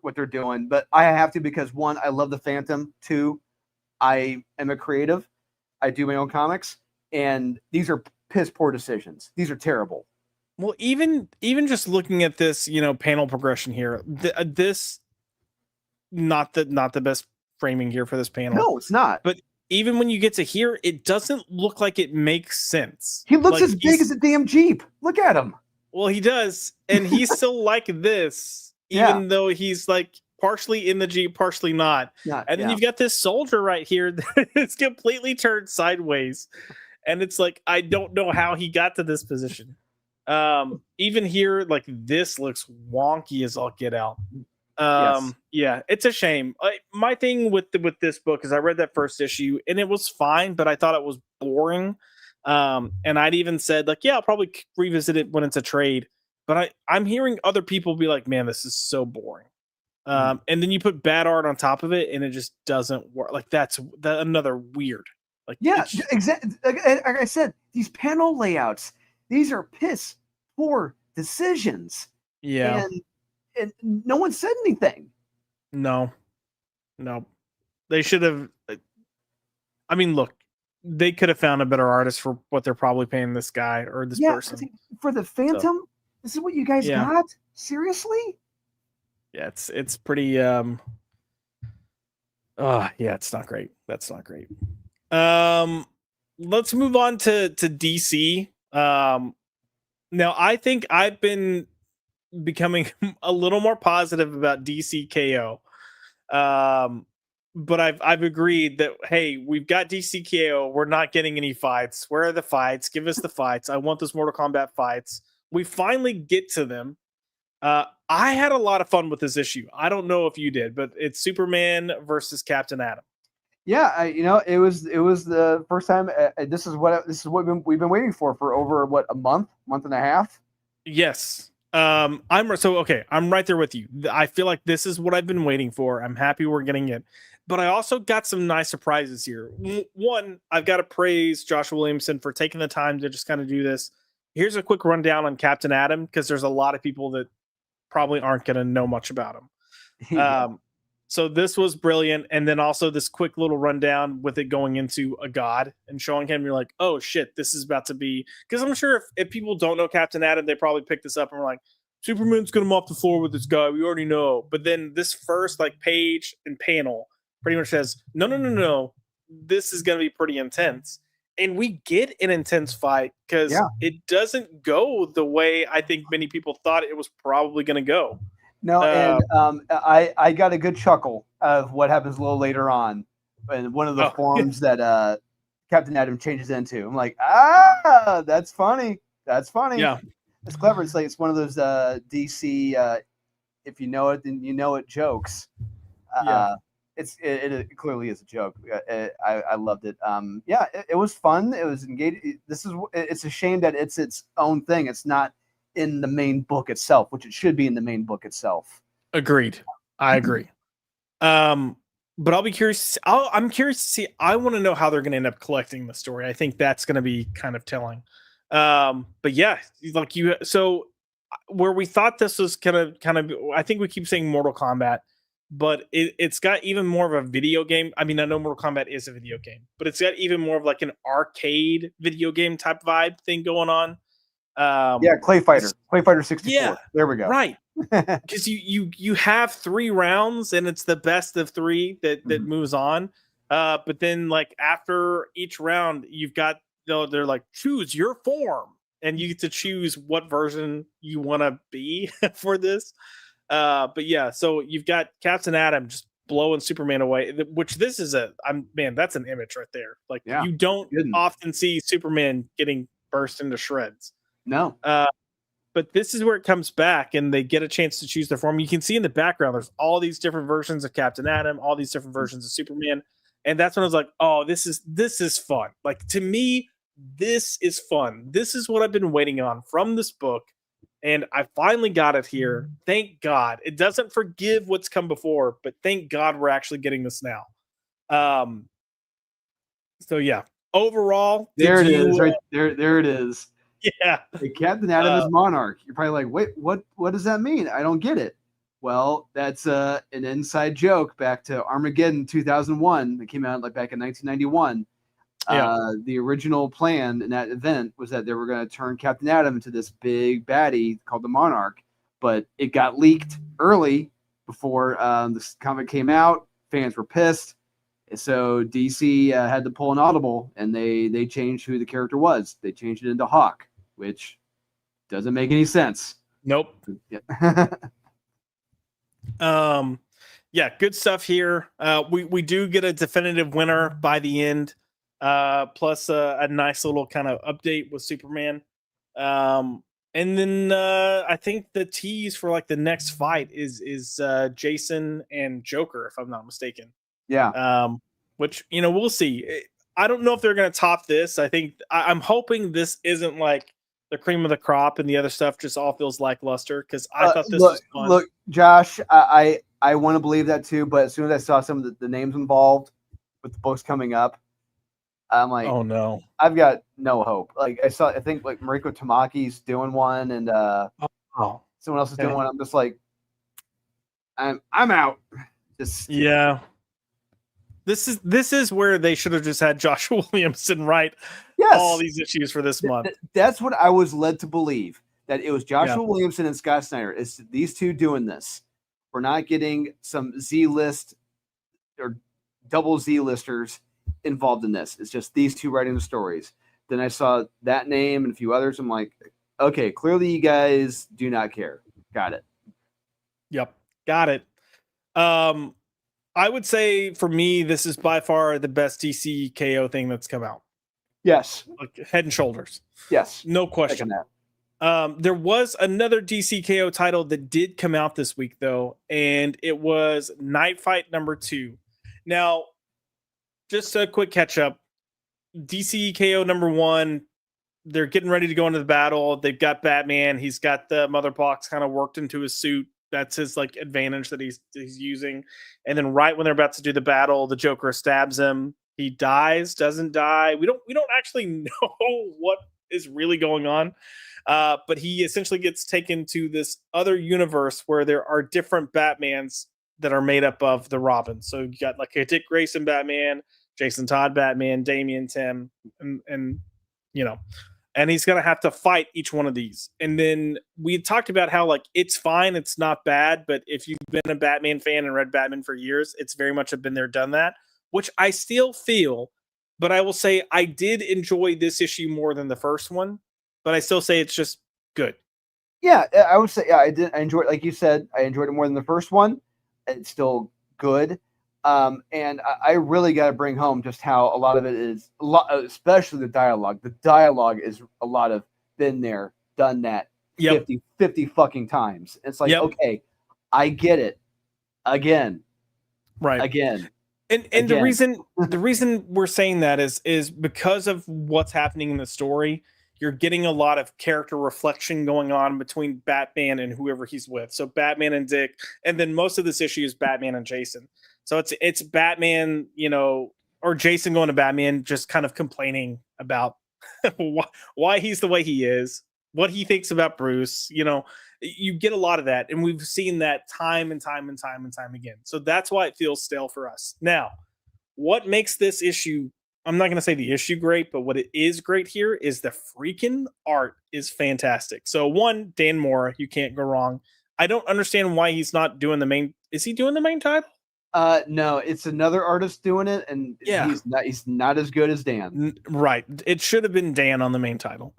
what they're doing, but I have to because one, I love the Phantom. Two, I am a creative. I do my own comics, and these are piss poor decisions. These are terrible. Well, even just looking at this, panel progression here, this not the best framing here for this panel. No, it's not. But even when you get to here, it doesn't look like it makes sense. He looks as big as a damn Jeep. Look at him. Well, he does, and he's still like this, even though he's like partially in the Jeep, partially not. And then you've got this soldier right here that's completely turned sideways, and it's like I don't know how he got to this position. Even here, like this looks wonky as all get out. Yeah, it's a shame. My thing with this book is I read that first issue and it was fine, but I thought it was boring. And I'd even said like, yeah, I'll probably revisit it when it's a trade. But I'm hearing other people be like, man, this is so boring. And then you put bad art on top of it and it just doesn't work. Like that's another weird. Like exactly. Like I said, these panel layouts, these are piss poor decisions. Yeah. And no one said anything. No. They should have. I mean, look, they could have found a better artist for what they're probably paying this guy or this person. For the Phantom, this is what you guys got? Seriously? Yeah, it's pretty. Yeah, it's not great. That's not great. Let's move on to DC. Now I think I've been becoming a little more positive about DC KO. But I've agreed that hey, we've got DC KO. We're not getting any fights. Where are the fights? Give us the fights. I want those Mortal Kombat fights. We finally get to them. I had a lot of fun with this issue. I don't know if you did, but it's Superman versus Captain Atom. Yeah, it was the first time. This is what we've been waiting for over a month and a half. Yes. I'm right there with you. I feel like this is what I've been waiting for. I'm happy we're getting it, but I also got some nice surprises here. One, I've got to praise Joshua Williamson for taking the time to just kind of do this. Here's a quick rundown on Captain Atom because there's a lot of people that probably aren't going to know much about him. So this was brilliant. And then also this quick little rundown with it going into a god and showing him, you're like, oh shit, this is about to be, because I'm sure if people don't know Captain Atom, they probably pick this up and were like, Superman's going to mop the floor with this guy. We already know. But then this first like page and panel pretty much says, no. This is going to be pretty intense. And we get an intense fight because it doesn't go the way I think many people thought it was probably going to go. No, and I got a good chuckle of what happens a little later on, in one of the forms that Captain Atom changes into. I'm like, that's funny. That's funny. Yeah, it's clever. It's like it's one of those DC, if you know it, then you know it jokes. It clearly is a joke. I loved it. It was fun. It was engaging. It's a shame that it's its own thing. It's not in the main book itself, which it should be in the main book itself. Agreed. I agree. But I'll be curious. I'm curious to see. I want to know how they're going to end up collecting the story. I think that's going to be kind of telling. But yeah, like so where we thought this was kind of, I think we keep saying Mortal Kombat, but it's got even more of a video game. I mean, I know Mortal Kombat is a video game, but it's got even more of like an arcade video game type vibe thing going on. Clay Fighter 64. Yeah, there we go. Right, because you have 3 rounds and it's the best of 3 that moves on. But then like after each round, you've got they're like choose your form, and you get to choose what version you want to be for this. But yeah, so you've got Captain Atom just blowing Superman away, which this is that's an image right there. Like you don't often see Superman getting burst into shreds. No. But this is where it comes back and they get a chance to choose their form. You can see in the background, there's all these different versions of Captain Atom, all these different versions of Superman. And that's when I was like, oh, this is fun. Like, to me, this is fun. This is what I've been waiting on from this book. And I finally got it here. Thank God. It doesn't forgive what's come before, but thank God we're actually getting this now. So yeah. Overall, There it is, right there. There it is. Yeah. The Captain Atom is Monarch. You're probably like, wait, what does that mean? I don't get it. Well, that's an inside joke back to Armageddon 2001 that came out like back in 1991. Yeah. The original plan in that event was that they were going to turn Captain Atom into this big baddie called the Monarch, but it got leaked early before this comic came out. Fans were pissed. So DC had to pull an audible, and they changed who the character was. They changed it into Hawk, which doesn't make any sense. Nope. Yeah. Yeah, good stuff here. We do get a definitive winner by the end, plus a nice little kind of update with Superman. And then I think the tease for like the next fight is Jason and Joker, if I'm not mistaken. Yeah. Which, we'll see. I don't know if they're going to top this. I think I'm hoping this isn't like the cream of the crop and the other stuff just all feels lackluster, because I thought this was fun. Look, Josh, I want to believe that too, but as soon as I saw some of the names involved with the books coming up, I'm like, oh no, I've got no hope. Like I think like Mariko Tamaki's doing one, and someone else is doing one. I'm just like, I'm out. Just yeah. This is where they should have just had Joshua Williamson write all these issues for this month. That's what I was led to believe, that it was Joshua Williamson and Scott Snyder. It's these two doing this. We're not getting some Z-list or double Z-listers involved in this. It's just these two writing the stories. Then I saw that name and a few others. I'm like, okay, clearly you guys do not care. Got it. Yep, got it. I would say for me, this is by far the best DC KO thing that's come out. Yes. Like head and shoulders. Yes. No question. There was another DC KO title that did come out this week, though, and it was Night Fight #2. Now, just a quick catch up. DC KO #1, they're getting ready to go into the battle. They've got Batman. He's got the mother box kind of worked into his suit. That's his like advantage that he's using. And then right when they're about to do the battle, the Joker stabs him. He dies, doesn't die. We don't actually know what is really going on. But he essentially gets taken to this other universe where there are different Batmans that are made up of the Robins. So you got like a Dick Grayson Batman, Jason Todd Batman, Damian Tim, and and he's going to have to fight each one of these. And then we talked about how like it's fine, it's not bad, but if you've been a Batman fan and read Batman for years, it's very much have been there, done that, which I still feel. But I will say I did enjoy this issue more than the first one, but I still say it's just good. Yeah, I would say I enjoyed, like you said, I enjoyed it more than the first one. It's still good. And I really got to bring home just how a lot of it is, especially the dialogue. The dialogue is a lot of been there, done that 50 fucking times. It's like, okay, I get it. Again. Right. Again. And the reason we're saying that is because of what's happening in the story. You're getting a lot of character reflection going on between Batman and whoever he's with. So Batman and Dick, and then most of this issue is Batman and Jason. So it's Batman, or Jason going to Batman, just kind of complaining about why he's the way he is, what he thinks about Bruce. You get a lot of that, and we've seen that time and time and time and time again. So that's why it feels stale for us. Now, what makes this issue, I'm not going to say the issue great, but what it is great here is the freaking art is fantastic. So one, Dan Mora, you can't go wrong. I don't understand why he's not doing the main. Is he doing the main title? No, it's another artist doing it, and he's not as good as Dan. Right. It should have been Dan on the main title.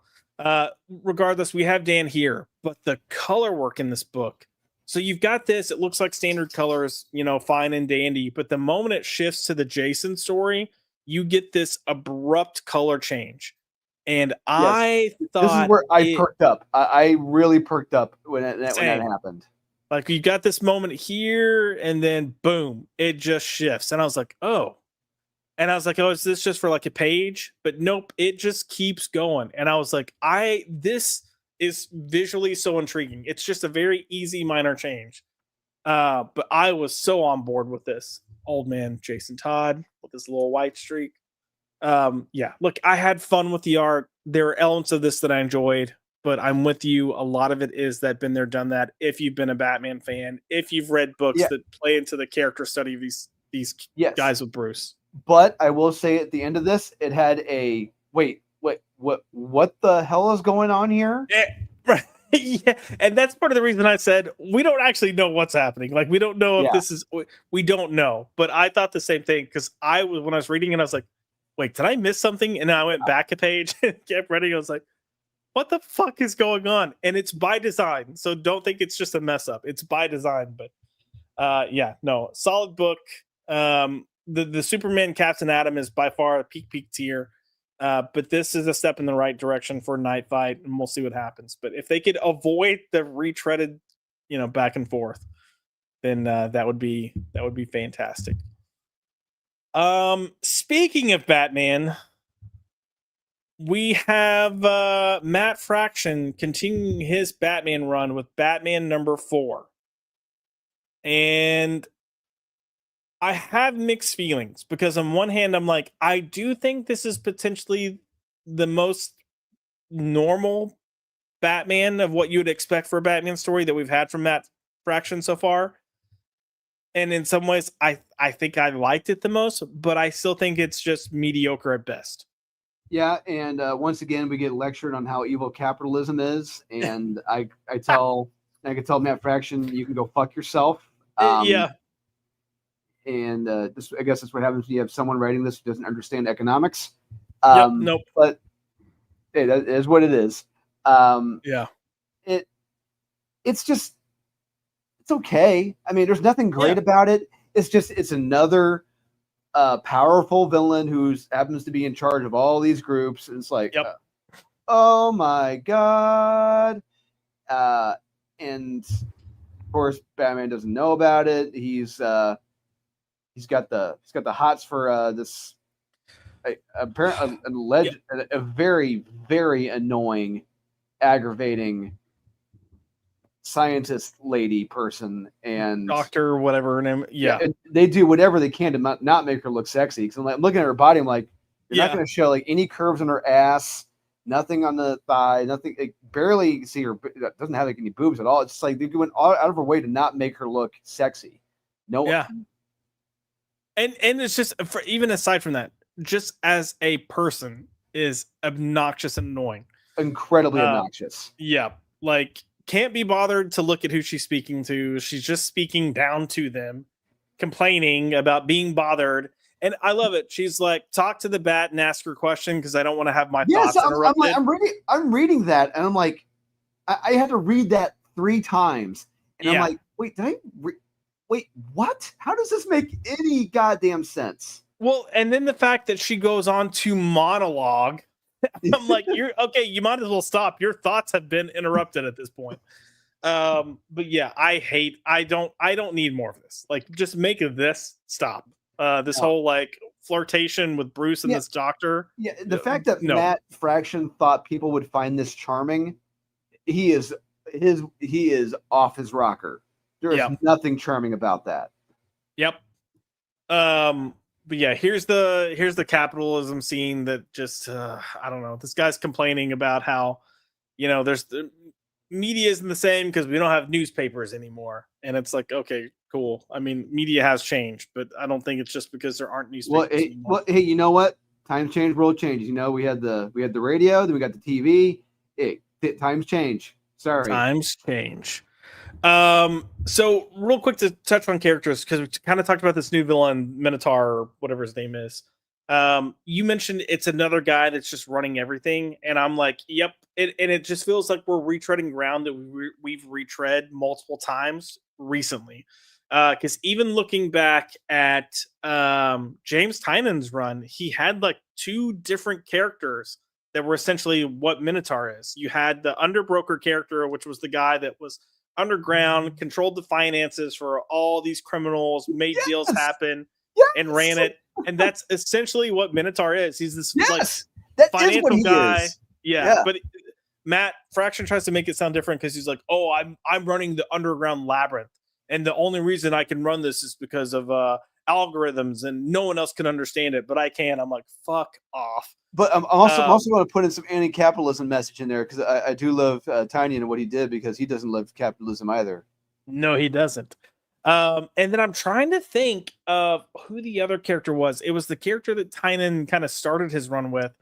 Regardless, we have Dan here, but the color work in this book. So you've got this, it looks like standard colors, fine and dandy, but the moment it shifts to the Jason story, you get this abrupt color change. And Yes. I This is thought where I it perked up. I really perked up when that same. happened. Like you got this moment here, and then boom, it just shifts. And I was like, oh. And I was like, oh, is this just for like a page? But nope, it just keeps going. And I was like, this is visually so intriguing. It's just a very easy minor change. But I was so on board with this. Old man Jason Todd with his little white streak. Yeah, look, I had fun with the art. There are elements of this that I enjoyed, but I'm with you. A lot of it is that been there, done that. If you've been a Batman fan, if you've read books Yeah. that play into the character study of these Yes. guys with Bruce. But I will say at the end of this, it had a wait, what the hell is going on here? Right. Yeah, and that's part of the reason I said we don't actually know what's happening. Like we don't know if this is we don't know. But I thought the same thing because I was when I was reading it, I was like, wait, did I miss something? And I went back a page and kept reading. I was like, what the fuck is going on? And it's by design, so don't think it's just a mess up. It's by design. But yeah, no, solid book. The Superman Captain Atom is by far a peak tier. But this is a step in the right direction for Night Fight, and we'll see what happens. But if they could avoid the retreaded, back and forth, then that would be fantastic. Speaking of Batman, we have Matt Fraction continuing his Batman run with Batman #4, and I have mixed feelings because on one hand, I'm like, I do think this is potentially the most normal Batman of what you would expect for a Batman story that we've had from Matt Fraction so far. And in some ways, I think I liked it the most, but I still think it's just mediocre at best. Yeah, and once again, we get lectured on how evil capitalism is, and I could tell Matt Fraction, you can go fuck yourself. Yeah. And this, I guess, that's what happens when you have someone writing this who doesn't understand economics. Yep. Nope. But hey, that is what it is. Yeah. It's just it's okay. I mean, there's nothing great about it. It's another powerful villain who happens to be in charge of all these groups. And it's like, oh my god. And of course, Batman doesn't know about it. He's got the hots for this apparently a very, very annoying, aggravating scientist lady person and doctor, whatever her name. Yeah. They do whatever they can to not make her look sexy. Because I'm looking at her body, I'm like, you're not going to show like any curves on her ass, nothing on the thigh, nothing. Like, barely you can see her. Doesn't have like any boobs at all. It's just like they're going out of her way to not make her look sexy. No. Yeah. And it's just even aside from that, just as a person is obnoxious and annoying. Incredibly obnoxious. Yeah. Like can't be bothered to look at who she's speaking to. She's just speaking down to them, complaining about being bothered. And I love it. She's like, talk to the bat and ask her a question because I don't want to have my thoughts interrupted. I'm reading that, and I'm like, I had to read that 3 times, and I'm like, wait, wait, what? How does this make any goddamn sense? Well, and then the fact that she goes on to monologue, I'm like, you're okay. You might as well stop. Your thoughts have been interrupted at this point. But yeah, I don't need more of this. Like, just make this stop. This whole like flirtation with Bruce and this doctor. Yeah, the fact that Matt Fraction thought people would find this charming, he is off his rocker. There is nothing charming about that. Yep. But yeah, here's the capitalism scene that just I don't know. This guy's complaining about how there's the media isn't the same because we don't have newspapers anymore, and it's like, okay, cool. I mean, media has changed, but I don't think it's just because there aren't newspapers anymore. Hey, you know what? Times change, world changes. We had the radio, then we got the TV. Hey, times change. Sorry, times change. So real quick to touch on characters because we kind of talked about this new villain Minotaur or whatever his name is. You mentioned it's another guy that's just running everything, and I'm like, yep. And it just feels like we're retreading ground that we've retread multiple times recently. Because even looking back at James Tynan's run, he had like 2 different characters that were essentially what Minotaur is. You had the underbroker character, which was the guy that was underground, controlled the finances for all these criminals, made deals Yes, happen, and yes, ran it. And that's essentially what Minotaur is. He's this like yes. That is what financial he guy. is. Yeah, Yeah. but Matt Fraction tries to make it sound different because he's like, "Oh, I'm running the underground labyrinth, and the only reason I can run this is because of algorithms, and no one else can understand it, but I can." I'm like, "Fuck off." But I'm also going to put in some anti-capitalism message in there because I do love Tiny and what he did because he doesn't love capitalism either. No, he doesn't. And then I'm trying to think of who the other character was. It was the character that Tynan kind of started his run with,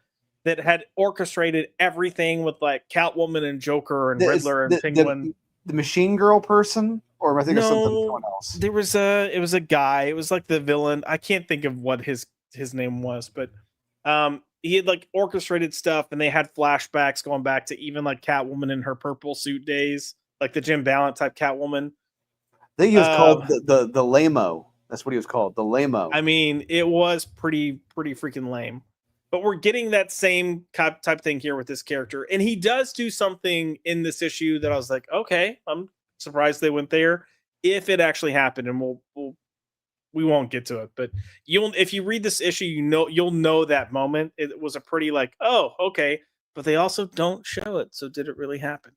that had orchestrated everything with like Catwoman and Joker and Riddler and Penguin. The machine girl person, or am I thinking of someone No, else? there was it was a guy. It was like the villain. I can't think of what his name was, but he had like orchestrated stuff, and they had flashbacks going back to even like Catwoman in her purple suit days, like the Jim Ballant type Catwoman. I think he was called the Lamo. That's what he was called, the Lamo. I mean, it was pretty freaking lame. But we're getting that same type thing here with this character, and he does do something in this issue that I was like, okay, I'm surprised they went there. If it actually happened, and we won't get to it, but if you read this issue, you'll know that moment. It was a pretty like, oh, okay, but they also don't show it. So did it really happen?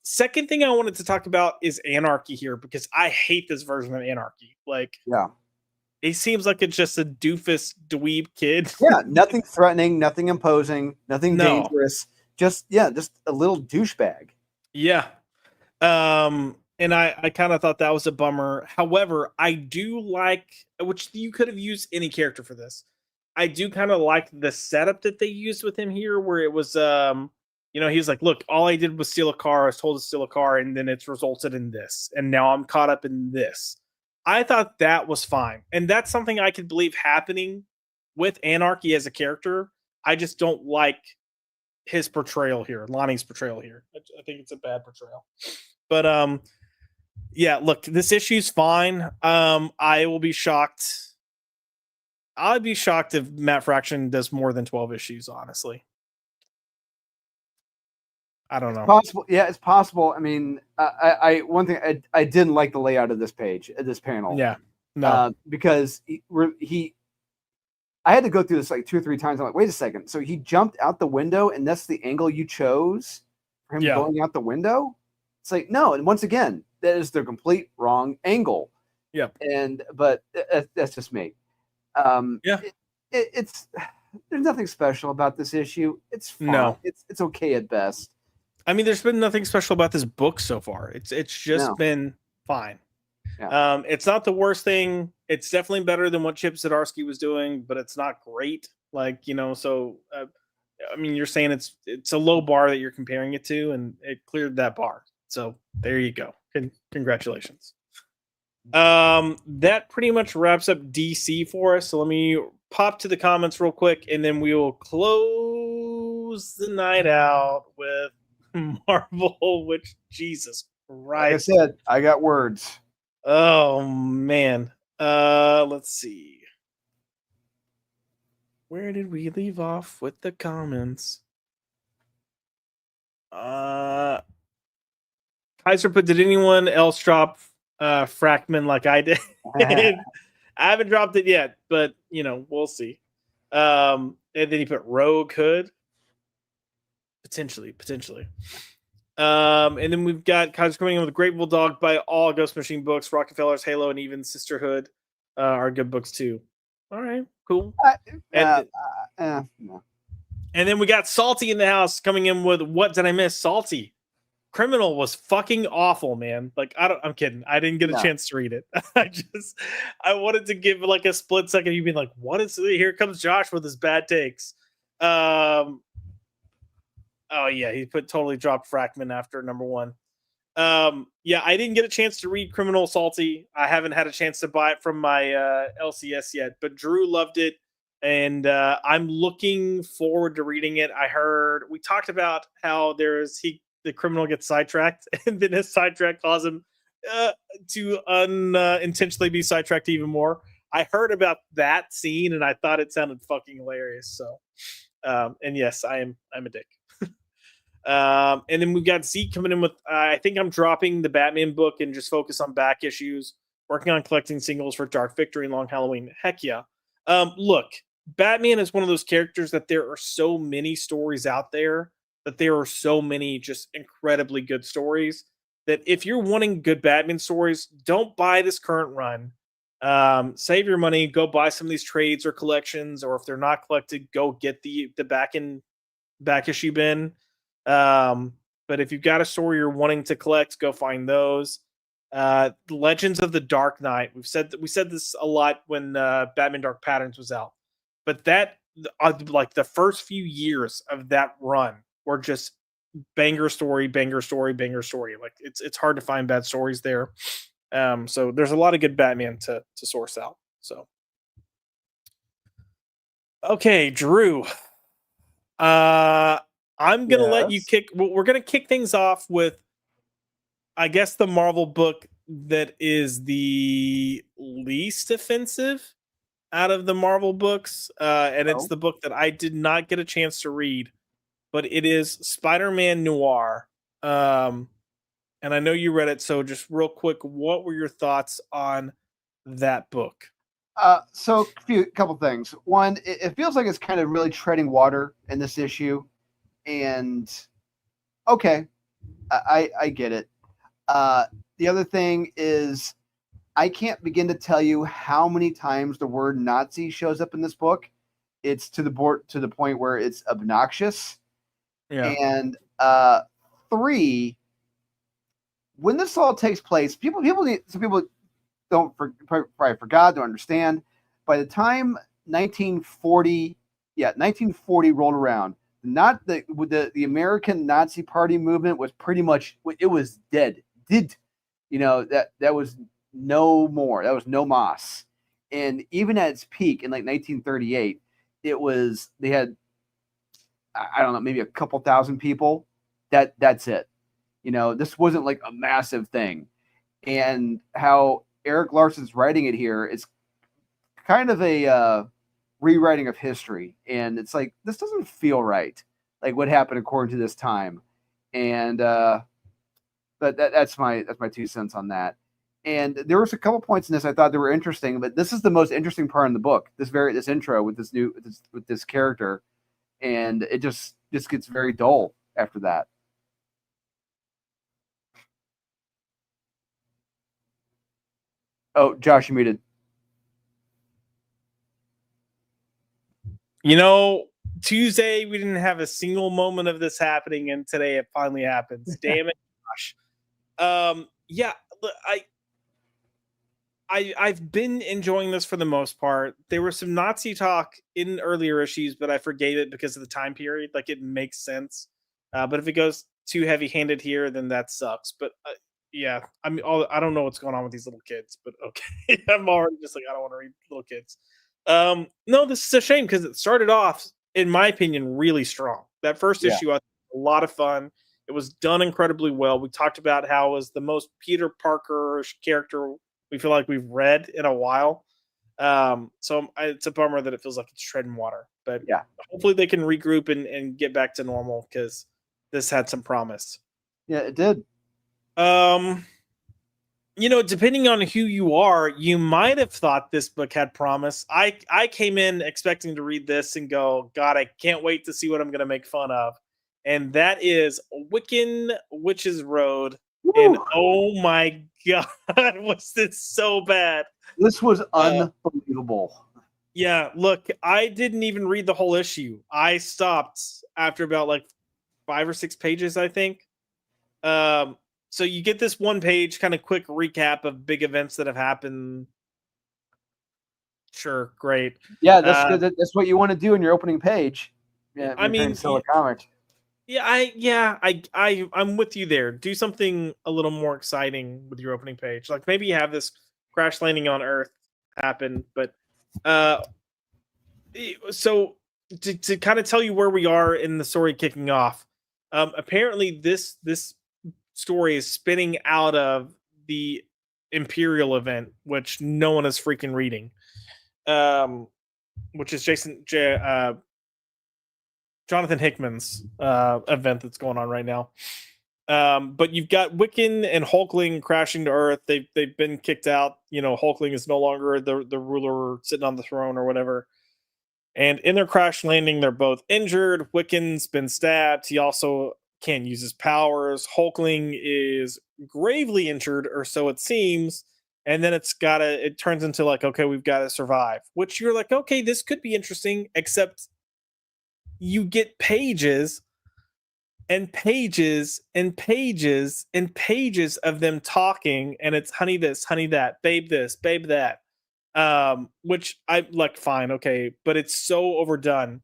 Second thing I wanted to talk about is Anarchy here, because I hate this version of Anarchy. Like, yeah, he seems like it's just a doofus dweeb kid. Yeah, nothing threatening, nothing imposing, nothing No. dangerous. Just a little douchebag. Yeah. And I kind of thought that was a bummer. However, I do like, which you could have used any character for this. I do kind of like the setup that they used with him here, where it was he was like, look, all I did was steal a car. I was told to steal a car, and then it's resulted in this. And now I'm caught up in this. I thought that was fine. And that's something I could believe happening with Anarchy as a character. I just don't like his portrayal here, Lonnie's portrayal here. I think it's a bad portrayal. But yeah, look, this issue's fine. I will be shocked. I'd be shocked if Matt Fraction does more than 12 issues, honestly. I don't know. Possible, yeah, it's possible. I mean, I one thing I didn't like the layout of this page, this panel. Yeah, no, because I had to go through this like 2 or 3 times. I'm like, wait a second. So he jumped out the window, and that's the angle you chose for him going out the window? It's like, no. And once again, that is the complete wrong angle. Yep. But that's just me. It's there's nothing special about this issue. It's fine. No. It's okay at best. I mean, there's been nothing special about this book so far. It's just been fine. Yeah. It's not the worst thing. It's definitely better than what Chip Zdarsky was doing, but it's not great. Like, so I mean, you're saying it's a low bar that you're comparing it to, and it cleared that bar. So there you go. Congratulations. That pretty much wraps up DC for us. So let me pop to the comments real quick, and then we will close the night out with Marvel, which Jesus Christ. Like I said, I got words. Oh man. Let's see. Where did we leave off with the comments? Kaiser put, did anyone else drop Frackman like I did? I haven't dropped it yet, but we'll see. And then he put Rogue Hood. Potentially. And then we've got Kaiser coming in with Grateful Dog by all Ghost Machine books, Rockefeller's Halo, and even Sisterhood are good books too. All right, cool. No. And then we got Salty in the house coming in with, what did I miss? Salty. Criminal was fucking awful, man. Like, I'm kidding. I didn't get a chance to read it. I wanted to give like a split second. You'd be like, what is it? Here comes Josh with his bad takes. Oh yeah, he totally dropped Frackman after number 1. Yeah, I didn't get a chance to read Criminal Salty. I haven't had a chance to buy it from my LCS yet, but Drew loved it, and I'm looking forward to reading it. I heard we talked about how the criminal gets sidetracked, and then his sidetrack caused him to unintentionally be sidetracked even more. I heard about that scene, and I thought it sounded fucking hilarious. So And yes, I'm a dick. And then we've got Zeke coming in with. I think I'm dropping the Batman book and just focus on back issues. Working on collecting singles for Dark Victory and Long Halloween. Heck yeah. Look, Batman is one of those characters that there are so many stories out there, that there are so many just incredibly good stories, that if you're wanting good Batman stories, don't buy this current run. Save your money, go buy some of these trades or collections, or if they're not collected, go get the back issue bin. Um, but if you've got a story you're wanting to collect, go find those. Legends of the Dark Knight. We said this a lot when Batman Dark Patterns was out, but that like the first few years of that run were just banger story, banger story, banger story. Like it's hard to find bad stories there. So there's a lot of good Batman to source out. So okay, Drew. Uh, I'm gonna let you Yes. kick. We're gonna kick things off with, I guess, the Marvel book that is the least offensive out of the Marvel books, and it's Oh. the book that I did not get a chance to read, but it is Spider-Man Noir. Um, and I know you read it, so just real quick, what were your thoughts on that book? So couple things. One, it feels like it's kind of really treading water in this issue, and okay, I get it. Uh, the other thing is I can't begin to tell you how many times the word Nazi shows up in this book. It's to the point where it's obnoxious. Yeah. And three, when this all takes place, some people probably forgot, don't understand. By the time 1940 rolled around, not the American Nazi Party movement was pretty much, it was dead. That was no more. That was no moss. And even at its peak in like 1938, they had, I don't know, maybe a couple thousand people. That's it. This wasn't like a massive thing. And how Eric Larson's writing it here is kind of a rewriting of history, and it's like this doesn't feel right, like what happened according to this time. And but that's my 2 cents on that. And there was a couple points in this I thought they were interesting, but this is the most interesting part in the book. This intro with this character, and it just gets very dull after that. Oh, Josh, you muted. You know, Tuesday we didn't have a single moment of this happening, and today it finally happens. Damn it, gosh. Yeah, I've been enjoying this for the most part. There was some Nazi talk in earlier issues, but I forgave it because of the time period. Like it makes sense. But if it goes too heavy-handed here, then that sucks. But yeah, I mean, I don't know what's going on with these little kids, but okay, I'm already just like I don't want to read little kids. No, this is a shame because it started off, in my opinion, really strong. That first Yeah. issue, I thought, was a lot of fun. It was done incredibly well. We talked about how it was the most Peter Parker character we feel like we've read in a while. So it's a bummer that it feels like it's treading water, but Yeah. hopefully they can regroup and get back to normal because this had some promise. Yeah, it did. Um, depending on who you are, you might have thought this book had promise. I came in expecting to read this and go, God, I can't wait to see what I'm going to make fun of. And that is Wiccan Witches Road. And Woo! oh my God, was this so bad? This was Uh, unbelievable. yeah, look, I didn't even read the whole issue. I stopped after about like 5 or 6 pages, I think. Um, so you get this one page kind of quick recap of big events that have happened. Sure, great. Yeah, that's Uh, good. That's what you want to do in your opening page. Yeah, when I you're trying mean, to sell a comic. I'm with you there. Do something a little more exciting with your opening page. Like maybe you have this crash landing on Earth happen, but uh, so to kind of tell you where we are in the story kicking off. Apparently this story is spinning out of the Imperial event, which no one is freaking reading. Which is Jonathan Hickman's event that's going on right now. But you've got Wiccan and Hulkling crashing to Earth. They've been kicked out. You know, Hulkling is no longer the ruler sitting on the throne or whatever. And in their crash landing, they're both injured. Wiccan's been stabbed. He also can't use his powers. Hulkling is gravely injured, or so it seems. And then it turns into like, okay, we've got to survive. Which you're like, okay, this could be interesting, except you get pages and pages and pages and pages of them talking, and it's honey this, honey that, babe this, babe that. Which I like, fine, okay, but it's so overdone.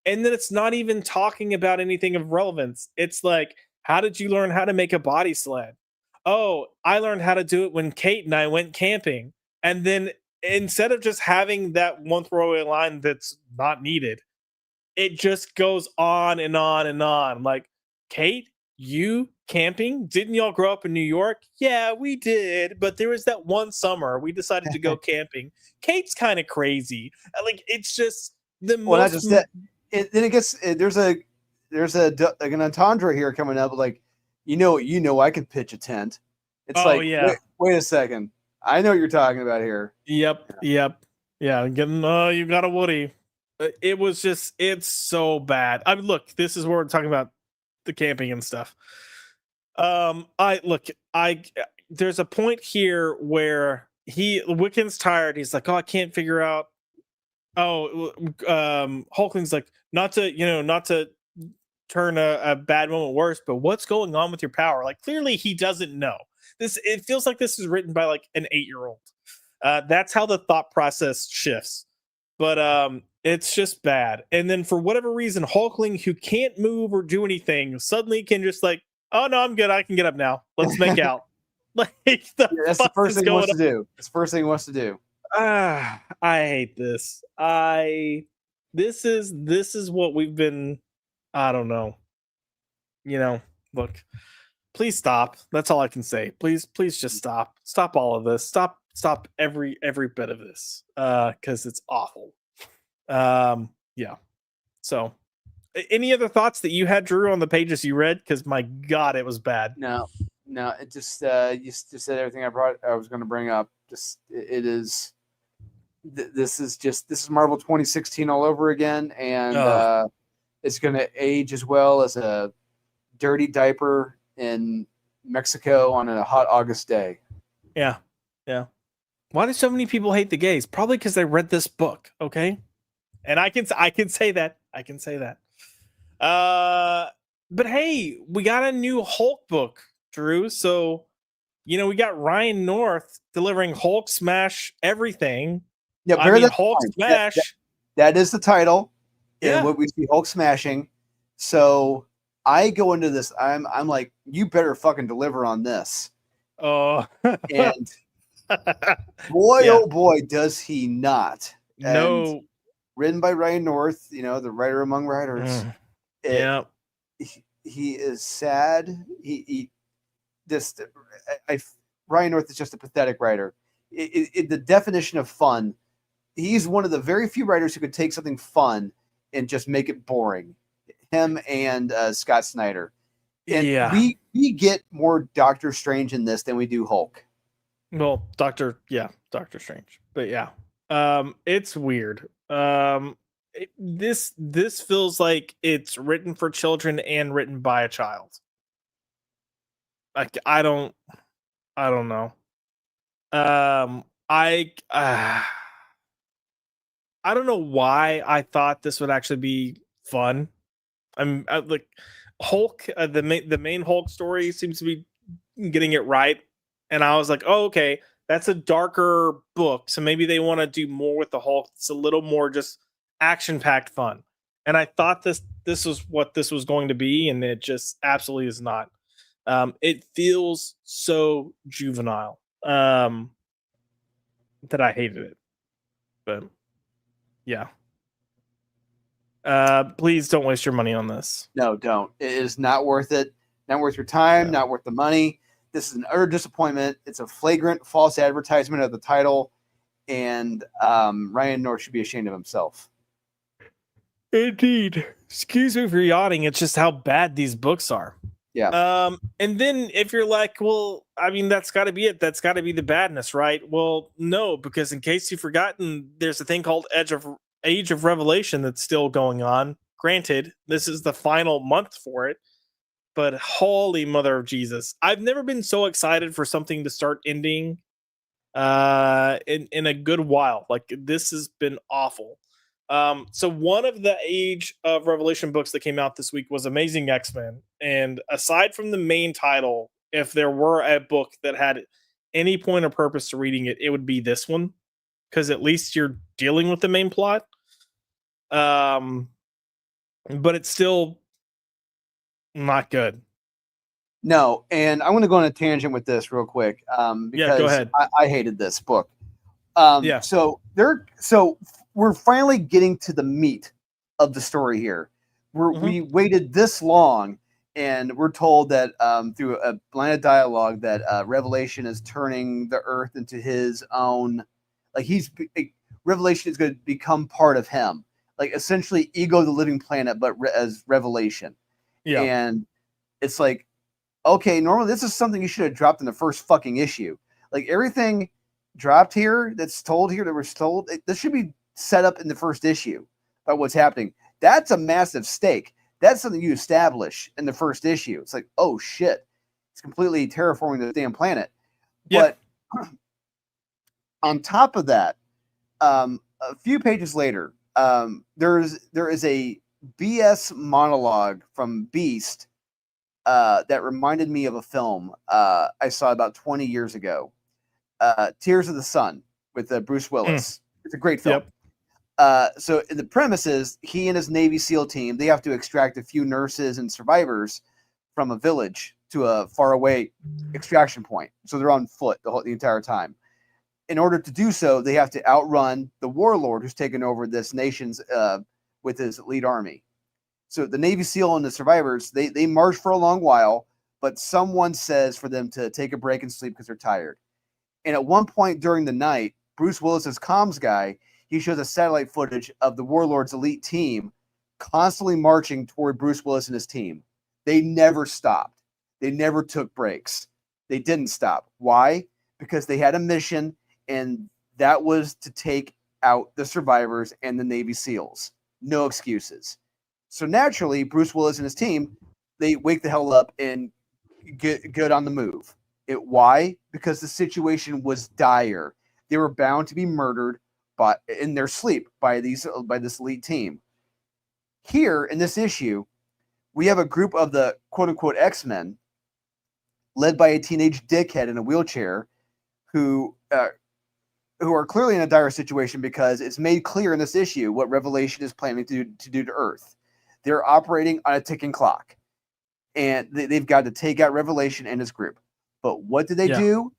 And then it's not even talking about anything of relevance. It's like, how did you learn how to make a body sled? Oh, I learned how to do it when Kate and I went camping. And then instead of just having that one throwaway line that's not needed, it just goes on and on and on. Like, Kate, you camping? Didn't y'all grow up in New York? Yeah, we did. But there was that one summer we decided to go camping. Kate's kind of crazy. Like, it's just the Well, not most. just that. Then it gets there's an entendre here coming up. Like, I could pitch a tent. It's Oh, like, yeah. wait a second. I know what you're talking about here. Yep. Yeah. Getting, you got a Woody. It's so bad. I mean, look, this is where we're talking about the camping and stuff. There's a point here where Wiccan's tired. He's like, oh, I can't figure out. Oh, Hulkling's like, not to turn a bad moment worse, but what's going on with your power? Like, clearly he doesn't know. It feels like this is written by like an 8-year-old. That's how the thought process shifts. But it's just bad. And then for whatever reason, Hulkling, who can't move or do anything, suddenly can just like, oh no, I'm good. I can get up now. Let's make out. Like, That's the first thing he wants to do. That's the first thing he wants to do. I hate this. This is what we've been. I don't know. Look, please stop. That's all I can say. Please just stop. Stop all of this. Stop every bit of this. Because it's awful. Yeah. So, any other thoughts that you had, Drew, on the pages you read? Because my God, it was bad. No, it just you just said everything I was going to bring up. Just it is. This is Marvel 2016 all over again, and it's going to age as well as a dirty diaper in Mexico on a hot August day. Yeah. Why do so many people hate the gays? Probably because they read this book. Okay, and I can say that. But hey, we got a new Hulk book, Drew. So, we got Ryan North delivering Hulk Smash everything. Yeah, Hulk Smash. That is the title. Yeah. And what we see Hulk smashing. So I go into this. I'm like, you better fucking deliver on this. Oh. And boy, oh boy, does he not. No. And written by Ryan North, the writer among writers. Yeah. He is sad. Ryan North is just a pathetic writer. The definition of fun. He's one of the very few writers who could take something fun and just make it boring. Him and Scott Snyder. And we get more Doctor Strange in this than we do Hulk. Well, Doctor Strange. But yeah. It's weird. This feels like it's written for children and written by a child. Like, I don't know. I don't know why I thought this would actually be fun. Like Hulk, the main Hulk story seems to be getting it right, and I was like, oh, okay, that's a darker book, so maybe they want to do more with the Hulk. It's a little more just action-packed fun, and I thought this was what this was going to be, and it just absolutely is not. It feels so juvenile that I hated it, but. Yeah. Please don't waste your money on this. No, don't. It is not worth it. Not worth your time. Not worth the money. This is an utter disappointment. It's a flagrant false advertisement of the title, and Ryan North should be ashamed of himself. Indeed. Excuse me for yawning. It's just how bad these books are. Yeah. And then if you're like, well, I mean, that's got to be it. That's got to be the badness, right? Well, no, because in case you've forgotten, there's a thing called Age of Revelation that's still going on. Granted, this is the final month for it, but holy mother of Jesus, I've never been so excited for something to start ending in a good while. Like this has been awful. So one of the Age of Revelation books that came out this week was Amazing X-Men, and aside from the main title, if there were a book that had any point of purpose to reading it, it would be this one, because at least you're dealing with the main plot. um but it's still not good. No, and I want to go on a tangent with this real quick, Yeah, go because ahead. I hated this book. Yeah. So we're finally getting to the meat of the story here. Mhm. We waited this long, and we're told that through a line of dialogue that Revelation is turning the Earth into his own. Like Revelation is going to become part of him, like essentially Ego the Living Planet, but as Revelation. Yeah. And it's like, okay, normally this is something you should have dropped in the first fucking issue. Like everything dropped here that's told here that was told, this should be set up in the first issue about what's happening. That's a massive stake. That's something you establish in the first issue. It's like, oh shit, it's completely terraforming the damn planet. Yeah. But on top of that, a few pages later, there is a BS monologue from Beast that reminded me of a film I saw about 20 years ago. Tears of the Sun with Bruce Mm. Willis. It's a great film. Yep. So the premise is he and his Navy SEAL team, they have to extract a few nurses and survivors from a village to a faraway extraction point. So they're on foot the entire time. In order to do so, they have to outrun the warlord who's taken over this nation's with his lead army. So the Navy SEAL and the survivors, they march for a long while, but someone says for them to take a break and sleep because they're tired. And at one point during the night, Bruce Willis's comms guy, he shows a satellite footage of the Warlord's elite team constantly marching toward Bruce Willis and his team. They never stopped. They never took breaks. They didn't stop. Why? Because they had a mission, and that was to take out the survivors and the Navy SEALs. No excuses. So naturally, Bruce Willis and his team, they wake the hell up and get on the move. Why? Because the situation was dire. They were bound to be murdered in their sleep by this elite team. Here in this issue, we have a group of the quote unquote X-Men, led by a teenage dickhead in a wheelchair, who are clearly in a dire situation because it's made clear in this issue what Revelation is planning to do to Earth. They're operating on a ticking clock, and they've got to take out Revelation and his group. But what do they Yeah. do?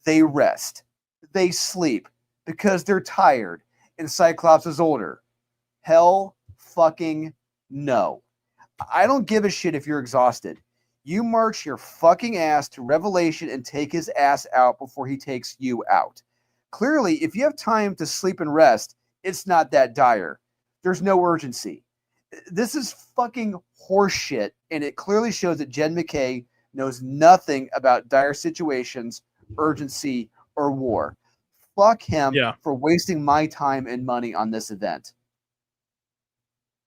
They rest. They sleep because they're tired. And Cyclops is older. Hell fucking no. I don't give a shit if you're exhausted. You march your fucking ass to Revelation and take his ass out before he takes you out. Clearly, if you have time to sleep and rest, it's not that dire. There's no urgency. This is fucking horseshit, and it clearly shows that Jen McKay knows nothing about dire situations, urgency, or war. Fuck him Yeah. for wasting my time and money on this event.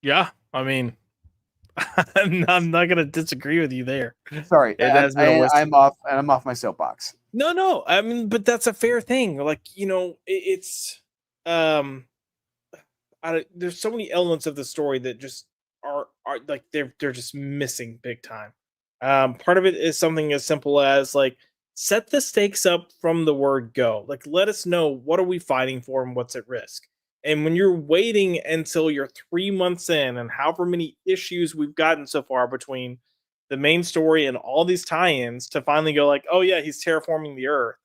Yeah. I mean, I'm not gonna disagree with you there. Sorry, It has been a waste. I'm off my soapbox. No. I mean, but that's a fair thing. Like, it's um, there's so many elements of the story that just are like they're just missing big time. Part of it is something as simple as like set the stakes up from the word go. Like, let us know what are we fighting for and what's at risk. And when you're waiting until you're 3 months in, and however many issues we've gotten so far between the main story and all these tie-ins to finally go like, oh yeah, he's terraforming the earth.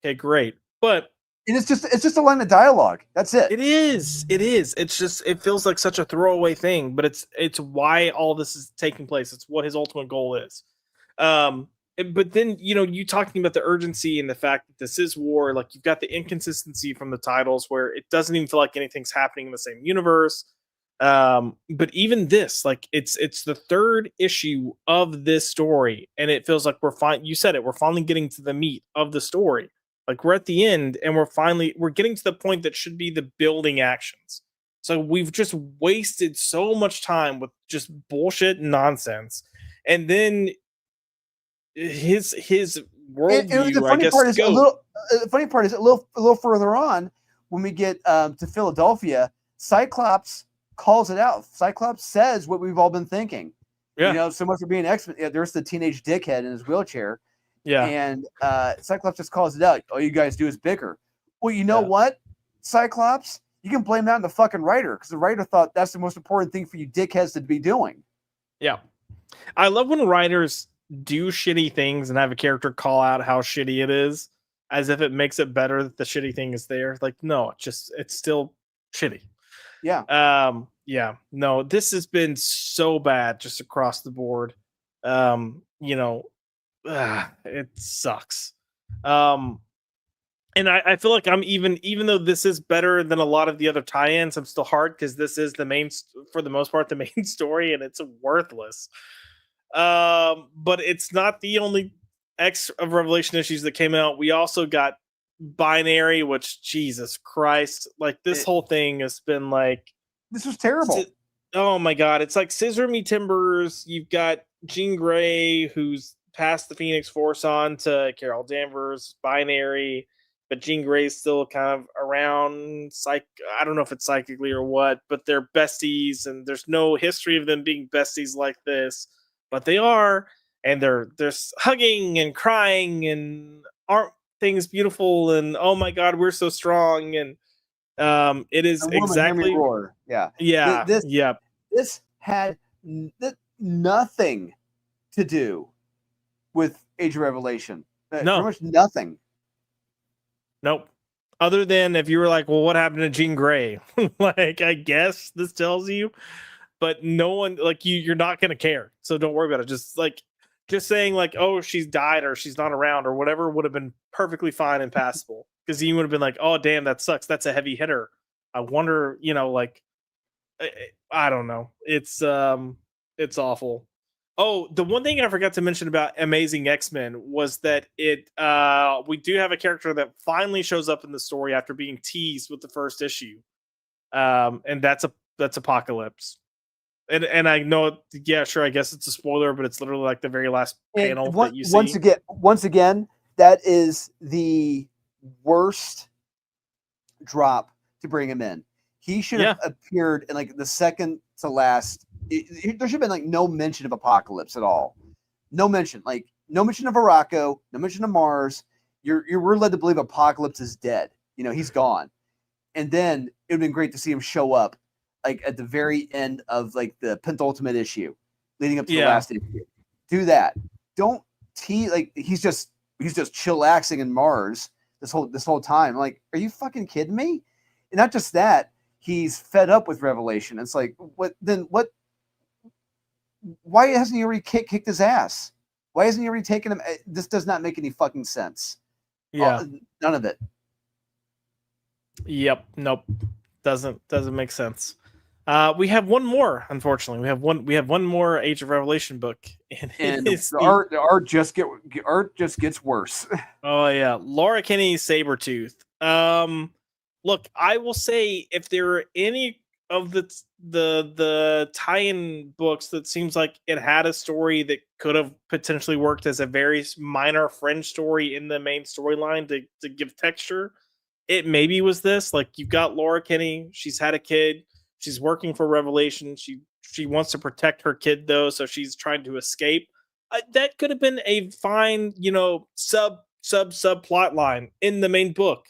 Okay, great. But And it's just a line of dialogue. That's it. it is. It is. It's just it feels like such a throwaway thing, but it's why all this is taking place. It's what his ultimate goal is. But then you talking about the urgency and the fact that this is war. Like you've got the inconsistency from the titles where it doesn't even feel like anything's happening in the same universe. But even this, like it's the third issue of this story, and it feels like you said it, we're finally getting to the meat of the story. Like we're at the end and we're getting to the point that should be the building actions. So we've just wasted so much time with just bullshit and nonsense. And then his And the worldview, I funny guess, part is scope. the funny part is a little further on when we get to Philadelphia, Cyclops calls it out. Cyclops says what we've all been thinking. You Yeah. know, so much for being X-Men. Yeah, there's the teenage dickhead in his wheelchair, Yeah. and Cyclops just calls it out. All you guys do is bicker. Well, you know Yeah. what, Cyclops? You can blame that on the fucking writer because the writer thought that's the most important thing for you dickheads to be doing. Yeah. I love when writers do shitty things and have a character call out how shitty it is, as if it makes it better that the shitty thing is there. Like, no, it's still shitty. Yeah. Yeah, no, this has been so bad just across the board. You know, it sucks. Um, and I feel like I'm even though this is better than a lot of the other tie-ins, I'm still hard because this is the for the most part, the main story, and it's worthless. But it's not the only X of Revelation issues that came out. We also got Binary, which Jesus Christ, like this It, whole thing has been like, this was terrible. oh my god, it's like Scissor Me Timbers. You've got Jean Grey, who's passed the Phoenix Force on to Carol Danvers, Binary, but Jean Grey's still kind of around. I don't know if it's psychically or what, but they're besties, and there's no history of them being besties like this, but they are, and they're hugging and crying, and aren't things beautiful? And oh my god, we're so strong, and it is A woman, hear me exactly, roar. Yeah. yeah, This yeah. this had nothing to do with Age of Revelation. Pretty No, much nothing. nope. Other than if you were like, well, what happened to Jean Grey? Like, I guess this tells you, but no one, like, you're not gonna care. So don't worry about it. Just saying like, oh, she's died or she's not around or whatever would have been perfectly fine and passable. Because you would have been like, oh damn, that sucks. That's a heavy hitter. I wonder, like, I don't know. It's awful. Oh, the one thing I forgot to mention about Amazing X-Men was that we do have a character that finally shows up in the story after being teased with the first issue. And that's Apocalypse. And I know, yeah, sure, I guess it's a spoiler, but it's literally like the very last And panel that you once see. again, that is the worst drop to bring him in. He should Yeah. have appeared in like the second to last. There should have been like no mention of Apocalypse at all. No mention, like no mention of Araco, no mention of Mars. We're led to believe Apocalypse is dead. You know, he's gone. And then it would have been great to see him show up like at the very end of like the penultimate issue, leading up to the Yeah. last issue. Do that. Don't like he's just chillaxing in Mars this whole time. Like, are you fucking kidding me? And not just that, he's fed up with Revelation. It's like, what? Why hasn't he already kicked his ass? Why hasn't he already taken him? This does not make any fucking sense. Yeah. None of it. Yep. Nope. Doesn't make sense. We have one more, unfortunately. We have one more Age of Revelation book, and the art just gets worse. Oh yeah, Laura Kinney Sabretooth. Look, I will say if there are any of the tie-in books that seems like it had a story that could have potentially worked as a very minor fringe story in the main storyline to give texture, it maybe was this. Like, you've got Laura Kinney, she's had a kid, she's working for Revelation, she wants to protect her kid though, so she's trying to escape. That could have been a fine, subplot line in the main book.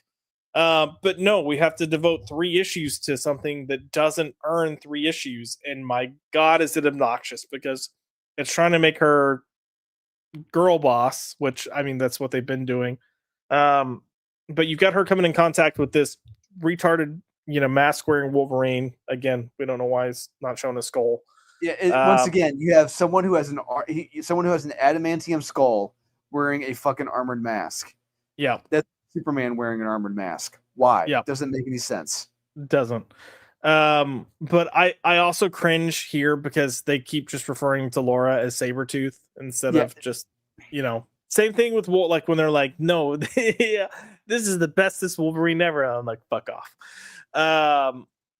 But no, we have to devote 3 issues to something that doesn't earn 3 issues, and my god, is it obnoxious, because it's trying to make her girl boss, which, I mean, that's what they've been doing. But you've got her coming in contact with this retarded, mask wearing Wolverine. Again, we don't know why he's not showing a skull. Once again, you have someone who has someone who has an adamantium skull wearing a fucking armored mask. Yeah, that's Superman wearing an armored mask. Why? Yeah, Doesn't make any sense. Doesn't. But I also cringe here because they keep just referring to Laura as Sabretooth instead Yeah. of just, same thing with like when they're like, no, yeah, this is the bestest Wolverine ever. I'm like, fuck off.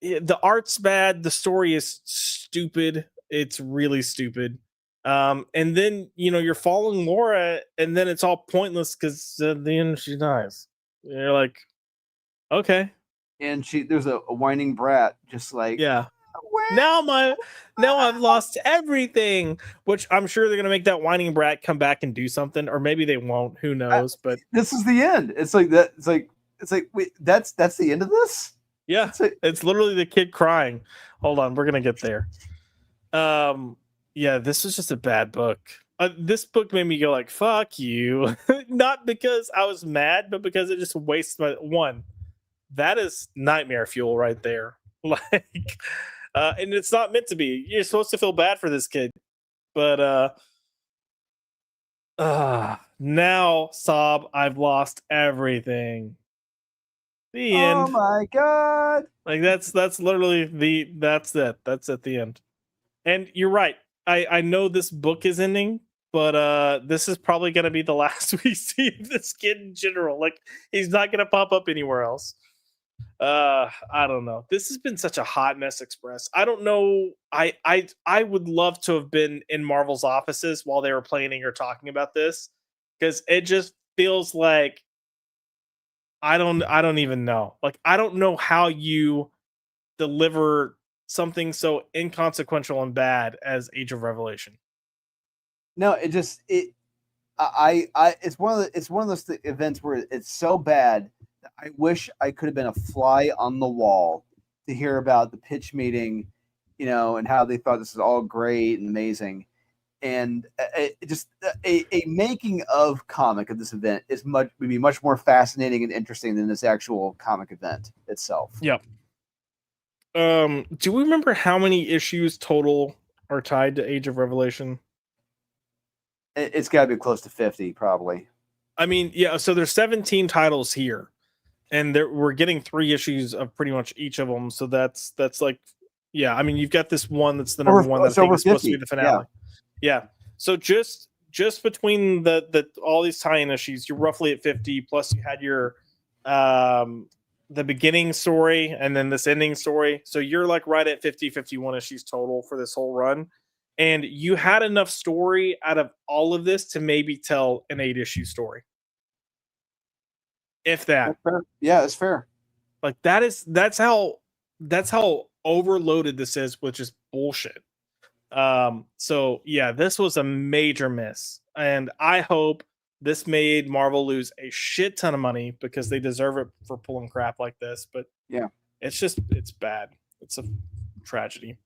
The art's bad. The story is stupid. It's really stupid. And then you're following Laura, and then it's all pointless because at the end she dies. You're like, okay, And there's a whining brat, just like, yeah. "Wah, Now I've lost everything, which I'm sure they're gonna make that whining brat come back and do something, or maybe they won't. Who knows? But this is the end." It's like that. It's like, wait, that's the end of this. yeah, It's like, it's literally the kid crying. Hold on, we're gonna get there. Yeah, this was just a bad book. This book made me go like, "Fuck you," not because I was mad, but because it just wastes my one. That is nightmare fuel right there. Like, and it's not meant to be. You're supposed to feel bad for this kid, but now Sob, I've lost everything. The oh end. my god. Like that's literally that's it. That's at the end. And you're right. I know this book is ending, but this is probably gonna be the last we see of this kid in general. Like he's not gonna pop up anywhere else. I don't know. This has been such a hot mess express. I don't know. I would love to have been in Marvel's offices while they were planning or talking about this, because it just feels like I don't even know. Like I don't know how you deliver something so inconsequential and bad as Age of Revelation. No, it's one of those events where it's so bad that I wish I could have been a fly on the wall to hear about the pitch meeting, and how they thought this is all great and amazing. And just a making of comic of this event would be much more fascinating and interesting than this actual comic event itself. Yep. Do we remember how many issues total are tied to Age of Revelation? It's got to be close to 50, probably. I mean, yeah, so there's 17 titles here, and we're getting 3 issues of pretty much each of them. So that's like, yeah, I mean, you've got this one that's the number one that I think is supposed to be the finale. Yeah. So just between the all these tie-in issues, you're roughly at 50. Plus, you had your the beginning story and then this ending story. So you're like right at 50, 51 issues total for this whole run. And you had enough story out of all of this to maybe tell an 8-issue story. If that. That's fair. Yeah, it's fair. Like that's how overloaded this is with just bullshit. So yeah, this was a major miss. And I hope this made Marvel lose a shit ton of money because they deserve it for pulling crap like this. But yeah, it's bad. It's a tragedy.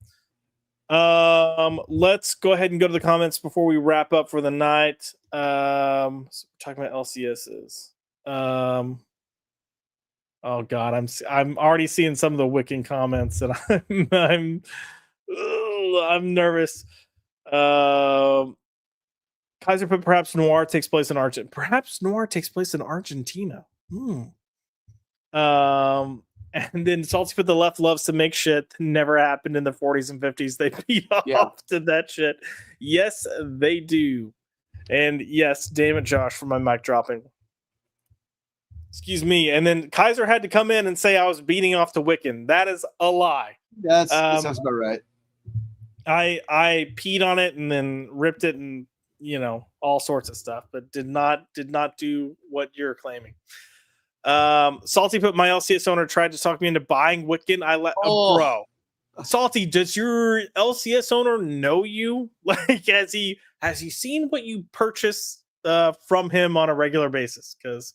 Let's go ahead and go to the comments before we wrap up for the night. So we're talking about LCSs. Oh god, I'm already seeing some of the Wiccan comments, and I'm nervous. Kaiser put perhaps Noir takes place in Argentina. Perhaps Noir takes place in Argentina. And then Salty put the left loves to make shit that never happened in the 40s and 50s. They beat off to that shit. Yes, they do. And yes, damn it, Josh, for my mic dropping. Excuse me. And then Kaiser had to come in and say I was beating off to Wiccan. That is a lie. That sounds about right. I peed on it and then ripped it and all sorts of stuff, but did not do what you're claiming. Salty put my LCS owner tried to talk me into buying Wiccan. Bro. Salty, does your LCS owner know you? Like, has he seen what you purchase from him on a regular basis? Because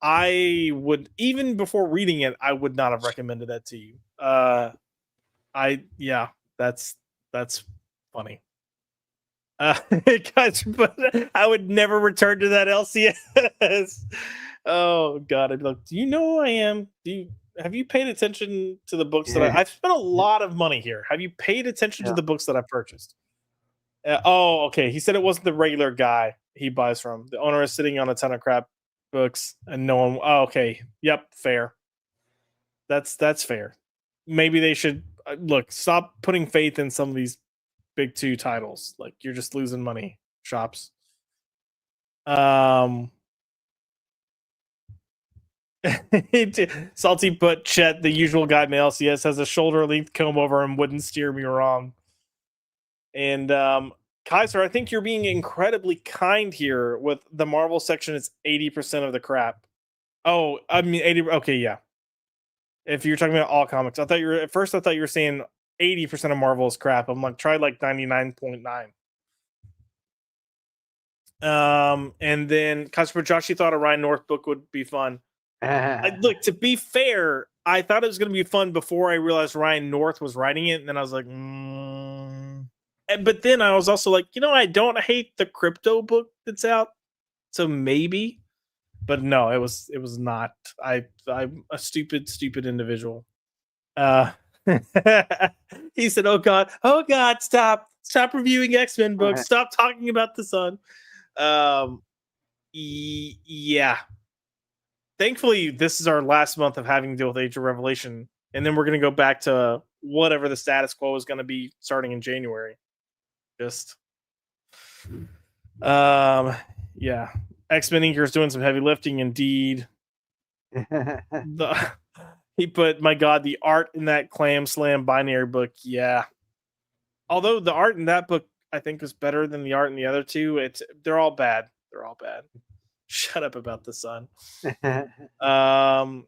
I would, even before reading it, I would not have recommended that to you. That's funny. Guys, but I would never return to that LCS. Oh god, I'd be like, do you know who I am? Have you paid attention to the books that I've spent a lot of money here? Have you paid attention to the books that I purchased? Okay. He said it wasn't the regular guy he buys from. The owner is sitting on a ton of crap books, and no one. Oh, okay. Yep, fair. That's fair. maybe they should look, stop putting faith in some of these big two titles. Like, you're just losing money, shops. Salty put Chet, the usual guy in the LCS, has a shoulder length comb over and wouldn't steer me wrong. And Kaiser, I think you're being incredibly kind here with the Marvel section. It's 80% of the crap. Oh, I mean 80. Okay, yeah. If you're talking about all comics, I thought you were at first. I thought you were saying 80% of Marvel is crap. I'm like, try like 99.9. And then Kaiser Joshi thought a Ryan North book would be fun. Look, to be fair, I thought it was going to be fun before I realized Ryan North was writing it, and then I was like, but then I was also like, I don't hate the crypto book that's out, so maybe. But no, it was not. I'm a stupid individual. He said, "Oh God, stop reviewing X-Men books. Stop talking about the sun." Yeah. Thankfully, this is our last month of having to deal with Age of Revelation, and then we're going to go back to whatever the status quo is going to be starting in January. Just, yeah. X-Men Inker is doing some heavy lifting, indeed. He put, my God, the art in that Clam Slam binary book, yeah. Although the art in that book, I think, was better than the art in the other two. They're all bad. Shut up about the sun. And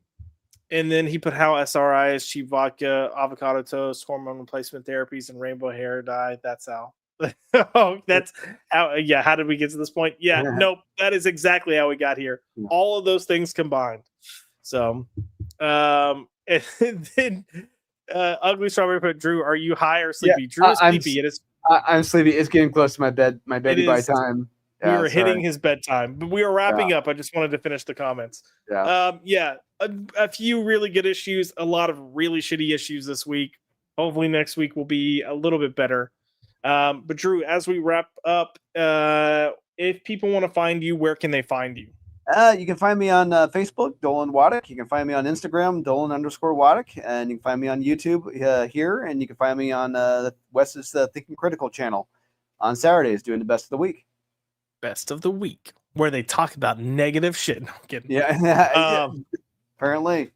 then he put how SRI is cheap vodka, avocado toast, hormone replacement therapies, and rainbow hair dye. That's how. That's how. Yeah, how did we get to this point? Yeah, nope. That is exactly how we got here. All of those things combined. So, and then Ugly Strawberry put, Drew, are you high or sleepy? Drew is sleepy. I'm sleepy. It's getting close to my bedtime. We were hitting his bedtime, but we were wrapping up. I just wanted to finish the comments. A few really good issues, a lot of really shitty issues this week. Hopefully next week will be a little bit better. But Drew, as we wrap up, if people want to find you, where can they find you? You can find me on Facebook, Dolan Waddick. You can find me on Instagram, Dolan_Waddick. And you can find me on YouTube here. And you can find me on Wes's Thinking Critical channel on Saturdays doing the best of the week. Best of the week, where they talk about negative shit. No, I'm kidding. Yeah. Apparently.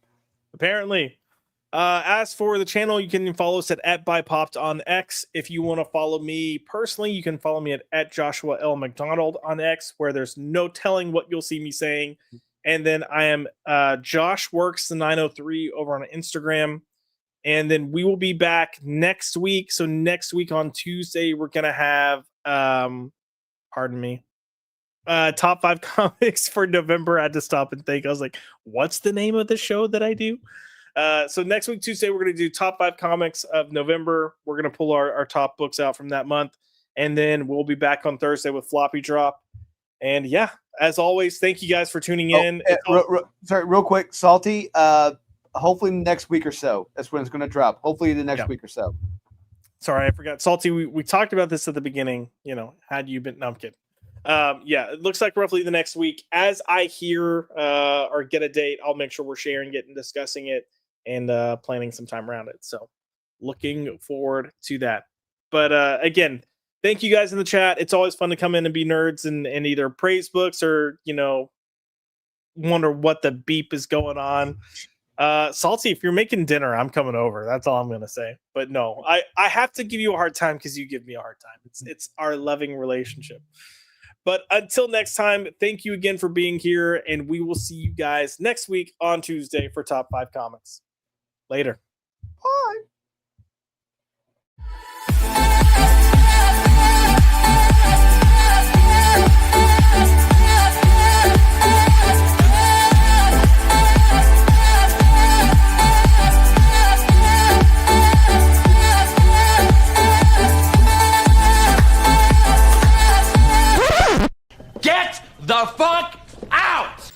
As for the channel, you can follow us at @ByPopped on X. If you want to follow me personally, you can follow me at Joshua L. McDonald on X, where there's no telling what you'll see me saying. And then I am Josh Works the 903 over on Instagram. And then we will be back next week. So next week on Tuesday, we're gonna have top 5 comics for November. I had to stop and think. I was like, what's the name of the show that I do? So next week, Tuesday, we're going to do top 5 comics of November. We're going to pull our top books out from that month. And then we'll be back on Thursday with Floppy Drop. And yeah, as always, thank you guys for tuning in. Real quick, Salty, hopefully next week or so. That's when it's going to drop. Hopefully the next week or so. Sorry, I forgot. Salty, we talked about this at the beginning. Had you been... No, I'm kidding. It looks like roughly the next week. As I hear or get a date, I'll make sure we're sharing it and discussing it and planning some time around it. So looking forward to that. But again, thank you guys in the chat. It's always fun to come in and be nerds and either praise books or, wonder what the beep is going on. Salty, if you're making dinner, I'm coming over. That's all I'm going to say. But no, I have to give you a hard time because you give me a hard time. It's our loving relationship. But until next time, thank you again for being here, and we will see you guys next week on Tuesday for Top 5 Comics. Later. Bye. Get the fuck out!